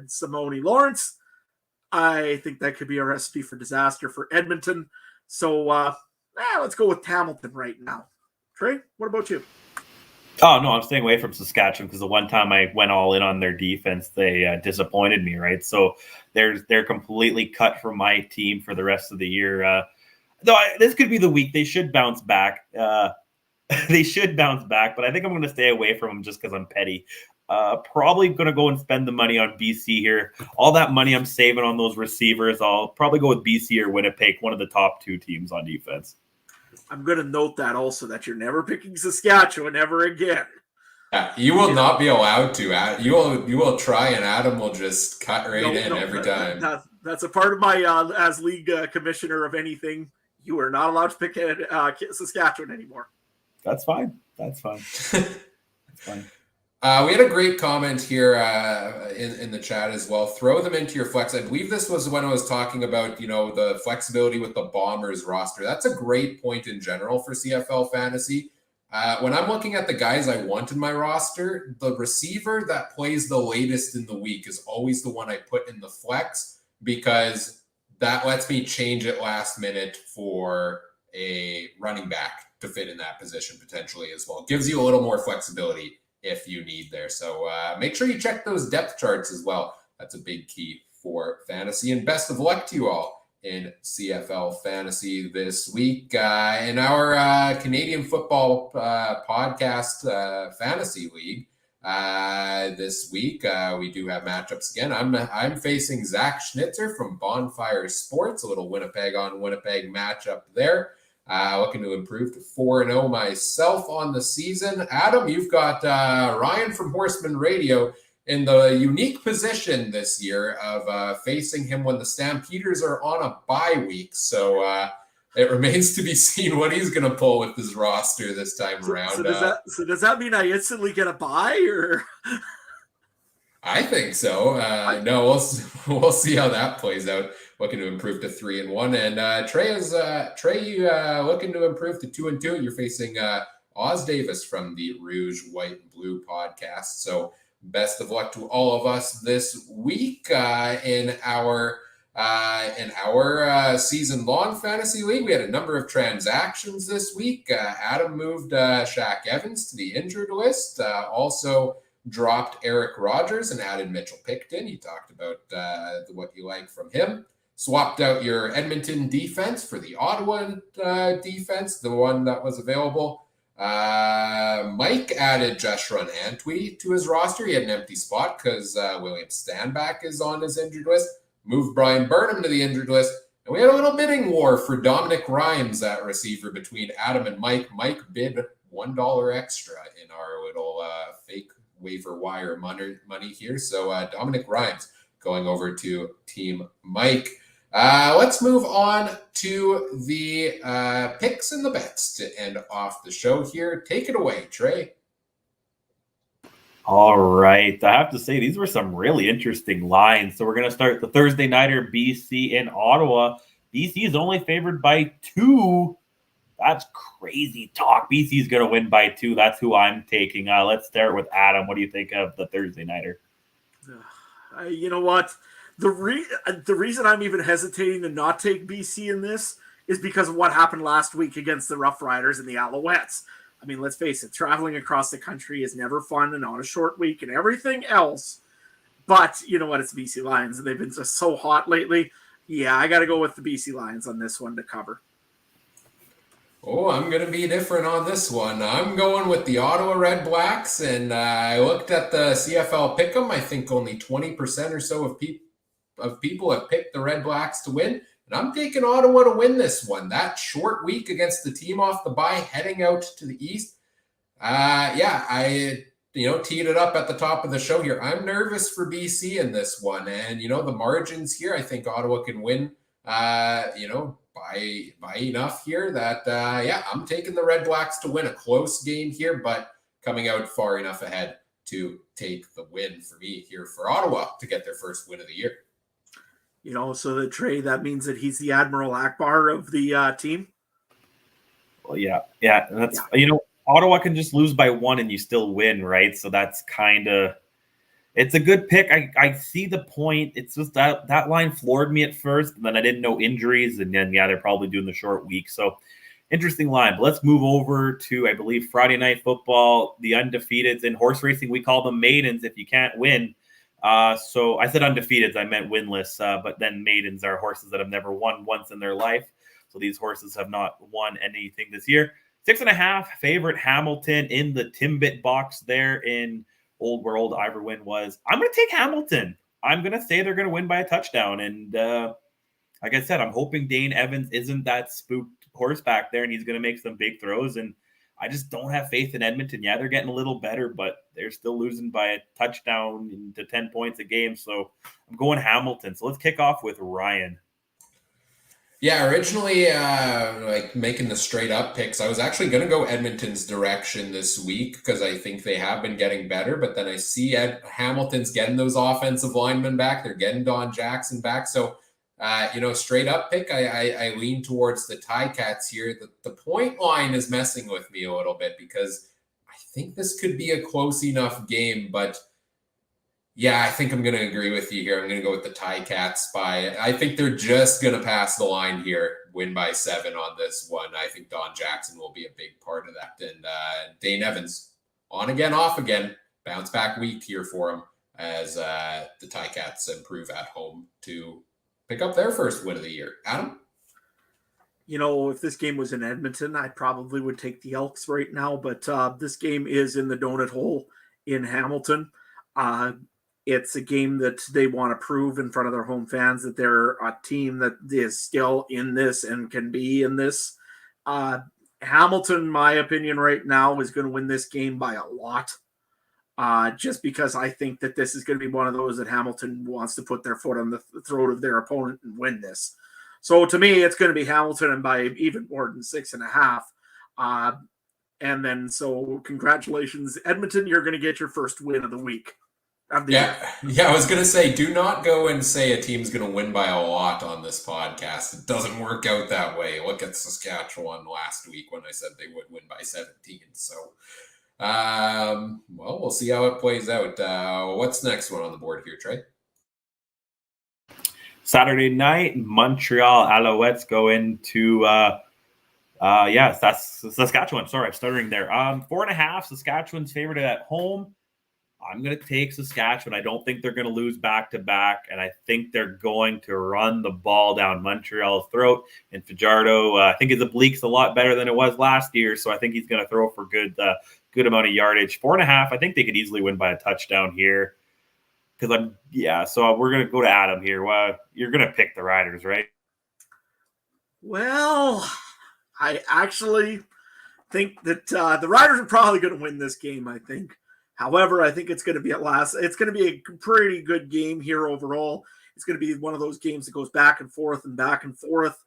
Simone Lawrence. I think that could be a recipe for disaster for Edmonton. So let's go with Hamilton right now. Trey, what about you?
Oh, no, I'm staying away from Saskatchewan because the one time I went all in on their defense, they disappointed me, right? So they're completely cut from my team for the rest of the year. This could be the week. They should bounce back. But I think I'm going to stay away from them just because I'm petty. Probably going to go and spend the money on BC here. All that money I'm saving on those receivers, I'll probably go with BC or Winnipeg, one of the top two teams on defense.
I'm going to note that also, that you're never picking Saskatchewan ever again.
You will not be allowed to. You will try, and Adam will just cut every time.
That's a part of my as league commissioner of anything. You are not allowed to pick Saskatchewan anymore.
That's fine. That's fine.
We had a great comment here in the chat as well. Throw them into your flex. I believe this was when I was talking about, the flexibility with the Bombers roster. That's a great point in general for CFL Fantasy. When I'm looking at the guys I want in my roster, the receiver that plays the latest in the week is always the one I put in the flex because that lets me change it last minute for a running back to fit in that position potentially as well. It gives you a little more flexibility if you need there. So make sure you check those depth charts as well. That's a big key for fantasy. And best of luck to you all in CFL Fantasy this week. In our Canadian Football Podcast Fantasy League, this week, we do have matchups again. I'm facing Zach Schnitzer from Bonfire Sports, a little Winnipeg on Winnipeg matchup there. Looking to improve to 4-0 myself on the season. Adam, you've got Ryan from Horseman Radio in the unique position this year of facing him when the Stampeders are on a bye week. So it remains to be seen what he's going to pull with his roster this time around.
So does that mean I instantly get a bye, or?
I think so. No, we'll see how that plays out. Looking to improve to 3-1, and Trey, you looking to improve to 2-2. You're facing Oz Davis from the Rouge, White, and Blue podcast. So best of luck to all of us this week in our season-long fantasy league. We had a number of transactions this week. Adam moved Shaq Evans to the injured list. Also dropped Eric Rogers and added Mitchell Picton. You talked about what you like from him. Swapped out your Edmonton defense for the Ottawa defense, the one that was available. Mike added Jeshurun Antwi to his roster. He had an empty spot because William Stanback is on his injured list. Moved Brian Burnham to the injured list. And we had a little bidding war for Dominic Rhymes at receiver between Adam and Mike. Mike bid $1 extra in our little fake waiver wire money here. So Dominic Rhymes going over to Team Mike. Let's move on to the picks and the bets to end off the show here. Take it away, Trey.
All right. I have to say, these were some really interesting lines. So we're going to start the Thursday nighter, BC in Ottawa. BC is only favored by 2. That's crazy talk. BC is going to win by 2. That's who I'm taking. Let's start with Adam. What do you think of the Thursday nighter?
You know what? The reason I'm even hesitating to not take BC in this is because of what happened last week against the Rough Riders and the Alouettes. I mean, let's face it, traveling across the country is never fun and on a short week and everything else. But you know what? It's BC Lions, and they've been just so hot lately. Yeah, I got to go with the BC Lions on this one to cover.
Oh, I'm going to be different on this one. I'm going with the Ottawa Red Blacks, and I looked at the CFL Pick'em. I think only 20% or so of people have picked the Red Blacks to win. And I'm taking Ottawa to win this one. That short week against the team off the bye, heading out to the East. I teed it up at the top of the show here. I'm nervous for BC in this one. And, the margins here, I think Ottawa can win, by enough here that, I'm taking the Red Blacks to win a close game here, but coming out far enough ahead to take the win for me here for Ottawa to get their first win of the year.
So the Trey, that means that he's the Admiral Akbar of the team.
Well, yeah. That's Ottawa can just lose by 1 and you still win, right? So that's it's a good pick. I see the point. It's just that line floored me at first, and then I didn't know injuries, and then they're probably doing the short week. So interesting line. But let's move over to, I believe, Friday Night Football, the undefeateds. In horse racing, we call them maidens if you can't win. So I said undefeateds, I meant winless, but then maidens are horses that have never won once in their life. So these horses have not won anything this year. 6.5 favorite Hamilton in the Timbit box there in Old World. Ivor Wynn was. I'm going to take Hamilton. I'm going to say they're going to win by a touchdown. And like I said, I'm hoping Dane Evans isn't that spooked horse back there and he's going to make some big throws. And I just don't have faith in Edmonton. Yeah, they're getting a little better, but they're still losing by a touchdown to 10 points a game. So I'm going Hamilton. So let's kick off with Ryan.
Yeah, originally, making the straight up picks, I was actually going to go Edmonton's direction this week because I think they have been getting better. But then I see Hamilton's getting those offensive linemen back. They're getting Don Jackson back. So, straight up pick, I lean towards the Ticats here. The point line is messing with me a little bit because I think this could be a close enough game. But yeah, I think I'm going to agree with you here. I'm going to go with the Ticats I think they're just going to pass the line here, win by 7 on this one. I think Don Jackson will be a big part of that. And Dane Evans, on again, off again, bounce back week here for him. as the Ticats improve at home to pick up their first win of the year. Adam?
If this game was in Edmonton, I probably would take the Elks right now, but this game is in the donut hole in Hamilton. It's a game that they want to prove in front of their home fans that they're a team that is still in this and can be in this. Hamilton, my opinion right now, is going to win this game by a lot. Just because I think that this is going to be one of those that Hamilton wants to put their foot on the throat of their opponent and win this. So to me, it's going to be Hamilton and by even more than 6.5. And then, so congratulations, Edmonton, you're going to get your first win of the week.
Yeah, I was going to say, do not go and say a team's going to win by a lot on this podcast. It doesn't work out that way. Look at Saskatchewan last week when I said they would win by 17. So, well, we'll see how it plays out. What's next one on the board here, Trey?
Saturday night, Montreal Alouettes go into that's Saskatchewan. Sorry, I'm stuttering there. 4.5. Saskatchewan's favored at home. I'm going to take Saskatchewan. I don't think they're going to lose back-to-back, and I think they're going to run the ball down Montreal's throat. And Fajardo, I think his oblique's a lot better than it was last year, so I think he's going to throw for good amount of yardage. 4.5. I think they could easily win by a touchdown here. So we're going to go to Adam here. Well, you're going to pick the Riders, right?
Well, I actually think that the Riders are probably going to win this game, I think. However, I think it's going to be it's going to be a pretty good game here overall. It's going to be one of those games that goes back and forth and back and forth.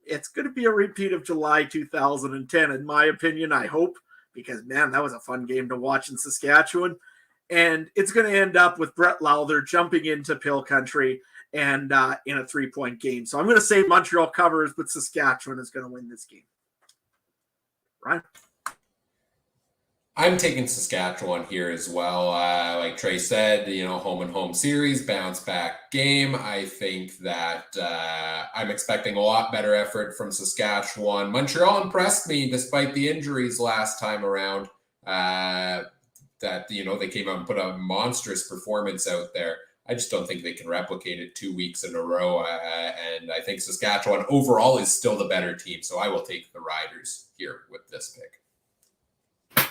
It's going to be a repeat of July 2010, in my opinion, I hope, because, man, that was a fun game to watch in Saskatchewan. And it's going to end up with Brett Lowther jumping into Pill Country and in a 3-point game. So I'm going to say Montreal covers, but Saskatchewan is going to win this game. Right?
I'm taking Saskatchewan here as well. Like Trey said, home and home series, bounce back game. I think that I'm expecting a lot better effort from Saskatchewan. Montreal impressed me despite the injuries last time around. That they came out and put a monstrous performance out there. I just don't think they can replicate it 2 weeks in a row. And I think Saskatchewan overall is still the better team. So I will take the Riders here with this pick.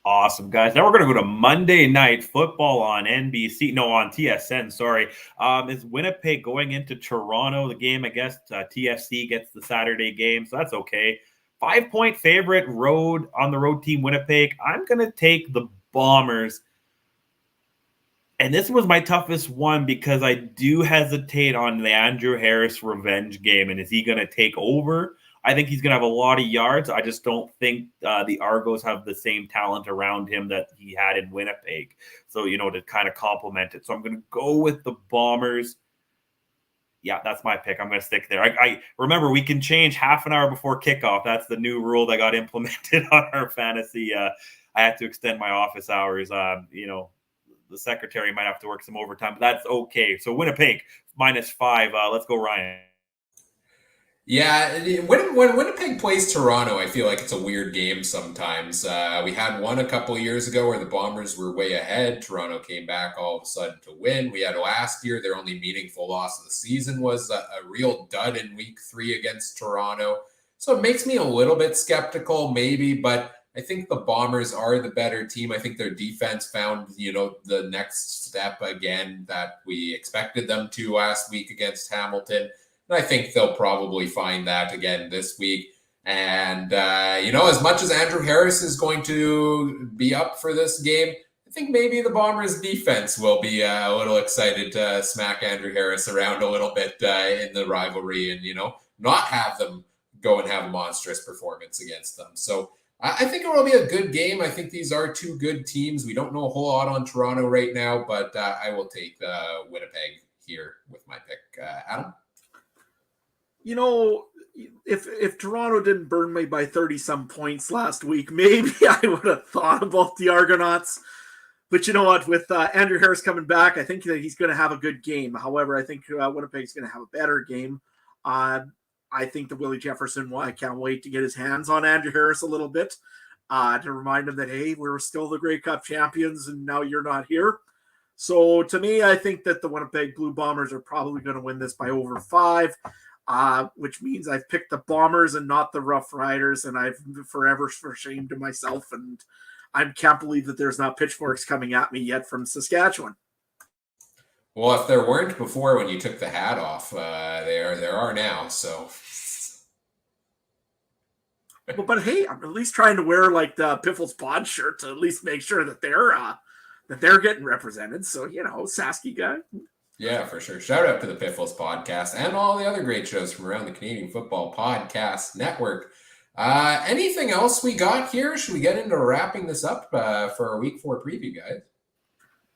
Awesome, guys. Now we're going to go to Monday Night Football on NBC. No, on TSN, sorry. Is Winnipeg going into Toronto? The game, I guess, TFC gets the Saturday game, so that's okay. 5-point favorite on the road team, Winnipeg. I'm going to take the Bombers. And this was my toughest one because I do hesitate on the Andrew Harris revenge game. And is he going to take over? I think he's going to have a lot of yards. I just don't think the Argos have the same talent around him that he had in Winnipeg. So, to kind of complement it. So I'm going to go with the Bombers. Yeah, that's my pick. I'm going to stick there. I remember we can change half an hour before kickoff. That's the new rule that got implemented on our fantasy. I had to extend my office hours. The secretary might have to work some overtime, but that's okay. So Winnipeg -5. Let's go, Ryan.
Yeah, when Winnipeg plays Toronto, I feel like it's a weird game sometimes. We had one a couple of years ago where the Bombers were way ahead. Toronto came back all of a sudden to win. We had last year, their only meaningful loss of the season was a real dud in week 3 against Toronto. So it makes me a little bit skeptical maybe, but I think the Bombers are the better team. I think their defense found, the next step again that we expected them to last week against Hamilton. And I think they'll probably find that again this week. And, as much as Andrew Harris is going to be up for this game, I think maybe the Bombers defense will be a little excited to smack Andrew Harris around a little bit in the rivalry and, not have them go and have a monstrous performance against them. So I think it will be a good game. I think these are two good teams. We don't know a whole lot on Toronto right now, but I will take Winnipeg here with my pick. Adam?
If Toronto didn't burn me by 30-some points last week, maybe I would have thought about the Argonauts. But you know what? With Andrew Harris coming back, I think that he's going to have a good game. However, I think Winnipeg's going to have a better game. I think that Willie Jefferson, I can't wait to get his hands on Andrew Harris a little bit to remind him that, hey, we're still the Grey Cup champions and now you're not here. So to me, I think that the Winnipeg Blue Bombers are probably going to win this by over 5, which means I've picked the Bombers and not the Rough Riders, and I've forever ashamed of myself, and I can't believe that there's not pitchforks coming at me yet from Saskatchewan.
Well, if there weren't before when you took the hat off, there are now. So,
but hey, I'm at least trying to wear like the Piffles Pod shirt to at least make sure that they're getting represented. So Sasky guy.
Yeah, for sure. Shout out to the Piffles podcast and all the other great shows from around the Canadian Football Podcast Network. Anything else we got here? Should we get into wrapping this up for our Week 4 preview, guys?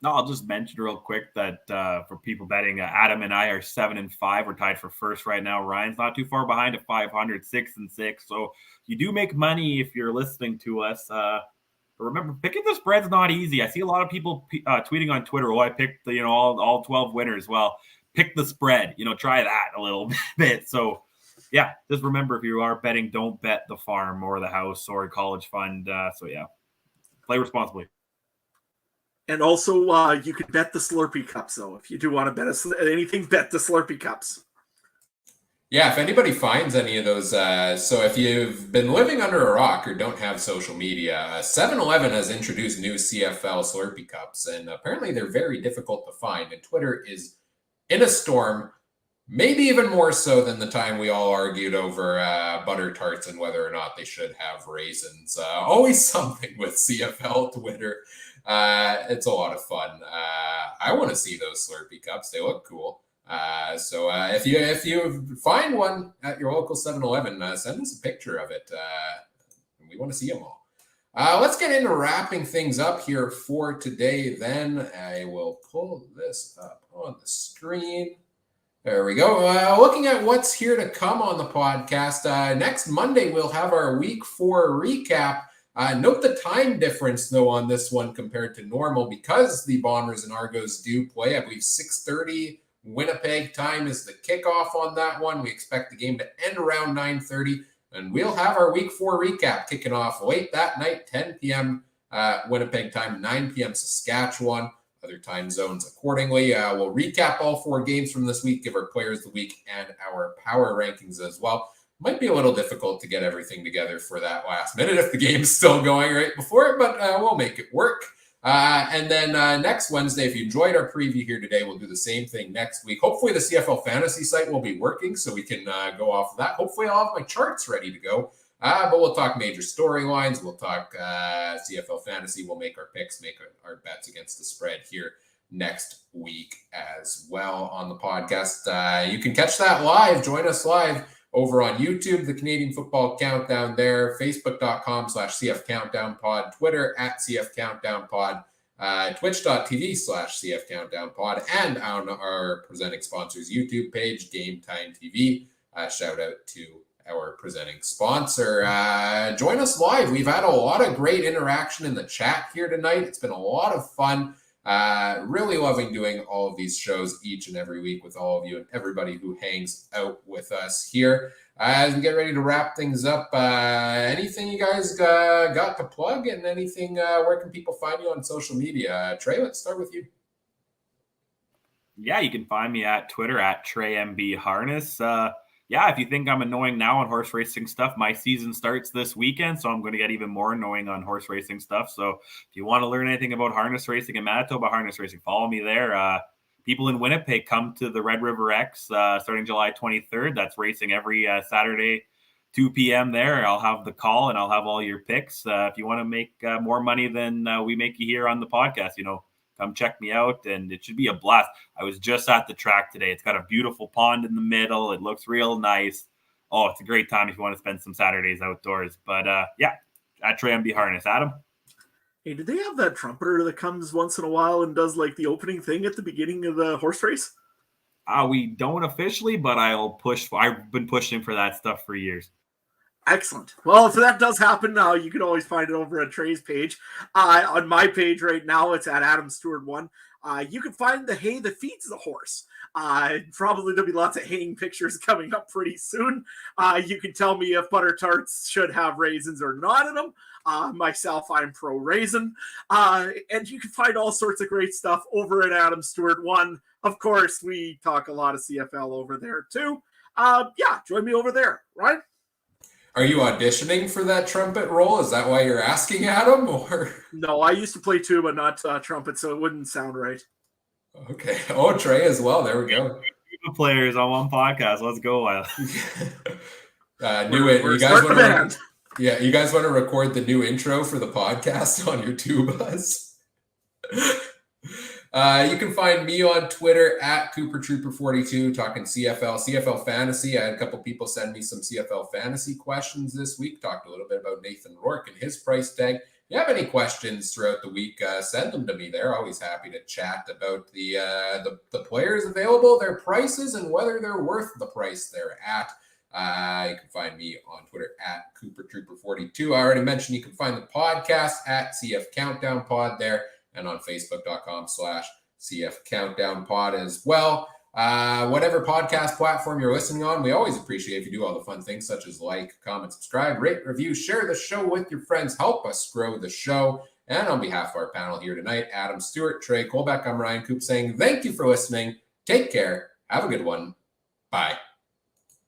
No, I'll just mention real quick that for people betting, Adam and I are 7-5. We're tied for first right now. Ryan's not too far behind at 500, 6-6. So you do make money if you're listening to us. But remember, picking the spread's not easy. I see a lot of people tweeting on Twitter, I picked all 12 winners. Well, pick the spread. Try that a little bit. So, yeah, just remember, if you are betting, don't bet the farm or the house or a college fund. So, yeah, play responsibly.
And also, you could bet the Slurpee Cups, though. If you do want to bet anything, bet the Slurpee Cups.
Yeah, if anybody finds any of those, so if you've been living under a rock or don't have social media, 7-Eleven has introduced new CFL Slurpee Cups, and apparently they're very difficult to find, and Twitter is in a storm, maybe even more so than the time we all argued over butter tarts and whether or not they should have raisins. Always something with CFL Twitter. It's a lot of fun. I want to see those Slurpee Cups. They look cool. So if you find one at your local 7-Eleven, send us a picture of it. We want to see them all. Let's get into wrapping things up here for today. Then I will pull this up on the screen. There we go. Looking at what's here to come on the podcast. Next Monday, we'll have our Week 4 recap. Note the time difference, though, on this one compared to normal, because the Bombers and Argos do play. I believe 6:30 Winnipeg time is the kickoff on that one. We expect the game to end around 9:30, and we'll have our Week 4 recap kicking off late that night, 10 p.m. Winnipeg time, 9 p.m. Saskatchewan, other time zones accordingly. We'll recap all 4 games from this week, give our players of the week and our power rankings as well. Might be a little difficult to get everything together for that last minute if the game's still going right before it, but we'll make it work. And then next Wednesday, if you enjoyed our preview here today, we'll do the same thing next week. Hopefully the CFL Fantasy site will be working so we can go off of that. Hopefully I'll have my charts ready to go. But we'll talk major storylines. We'll talk CFL Fantasy. We'll make our picks, make our bets against the spread here next week as well on the podcast. You can catch that live. Join us live over on YouTube, the Canadian Football Countdown there, facebook.com/CF Countdown Pod, Twitter @CF Countdown Pod, twitch.tv/CF Countdown Pod, and on our presenting sponsors YouTube page, Game Time TV. Shout out to our presenting sponsor. Join us live. We've had a lot of great interaction in the chat here tonight. It's been a lot of fun. Really loving doing all of these shows each and every week with all of you and everybody who hangs out with us here. As we get ready to wrap things up, anything you guys got to plug, and anything, where can people find you on social media? Trey, let's start with you.
Yeah, you can find me at Twitter @TreyMBHarness. Yeah, if you think I'm annoying now on horse racing stuff, my season starts this weekend, so I'm going to get even more annoying on horse racing stuff. So if you want to learn anything about harness racing and Manitoba harness racing, follow me there. People in Winnipeg, come to the Red River X starting July 23rd. That's racing every Saturday, 2 p.m. there. I'll have the call and I'll have all your picks. If you want to make more money than we make you here on the podcast, come check me out, and it should be a blast. I was just at the track today. It's got a beautiful pond in the middle. It looks real nice. Oh, it's a great time if you want to spend some Saturdays outdoors. But yeah, at Trey MB Harness. Adam?
Hey, did they have that trumpeter that comes once in a while and does like the opening thing at the beginning of the horse race?
We don't officially, but I'll push. I've been pushing for that stuff for years.
Excellent. Well, if that does happen now, you can always find it over at Trey's page. On my page right now, it's at Adam Stewart 1. You can find the hay that feeds the horse. Probably there'll be lots of haying pictures coming up pretty soon. You can tell me if butter tarts should have raisins or not in them. Myself, I'm pro Raisin. And you can find all sorts of great stuff over at Adam Stewart 1. Of course, we talk a lot of CFL over there too. Join me over there, right?
Are you auditioning for that trumpet role? Is that why you're asking, Adam? Or
no, I used to play tuba, not trumpet, so it wouldn't sound right.
Okay. Oh, Trey as well. There we go.
Players on one podcast. Let's go.
Knew it. You guys want to? Yeah, you guys want to record the new intro for the podcast on your tubas? You can find me on Twitter at CooperTrooper42 talking CFL Fantasy. I had a couple people send me some CFL Fantasy questions this week. Talked a little bit about Nathan Rourke and his price tag. If you have any questions throughout the week, send them to me. They're always happy to chat about the players available, their prices, and whether they're worth the price they're at. You can find me on Twitter at CooperTrooper42. I already mentioned you can find the podcast at CF Countdown Pod there, and on Facebook.com/CF Countdown Pod as well. Whatever podcast platform you're listening on, we always appreciate if you do all the fun things such as like, comment, subscribe, rate, review, share the show with your friends. Help us grow the show. And on behalf of our panel here tonight, Adam Stewart, Trey Colbeck, I'm Ryan Coop saying thank you for listening. Take care. Have a good one. Bye.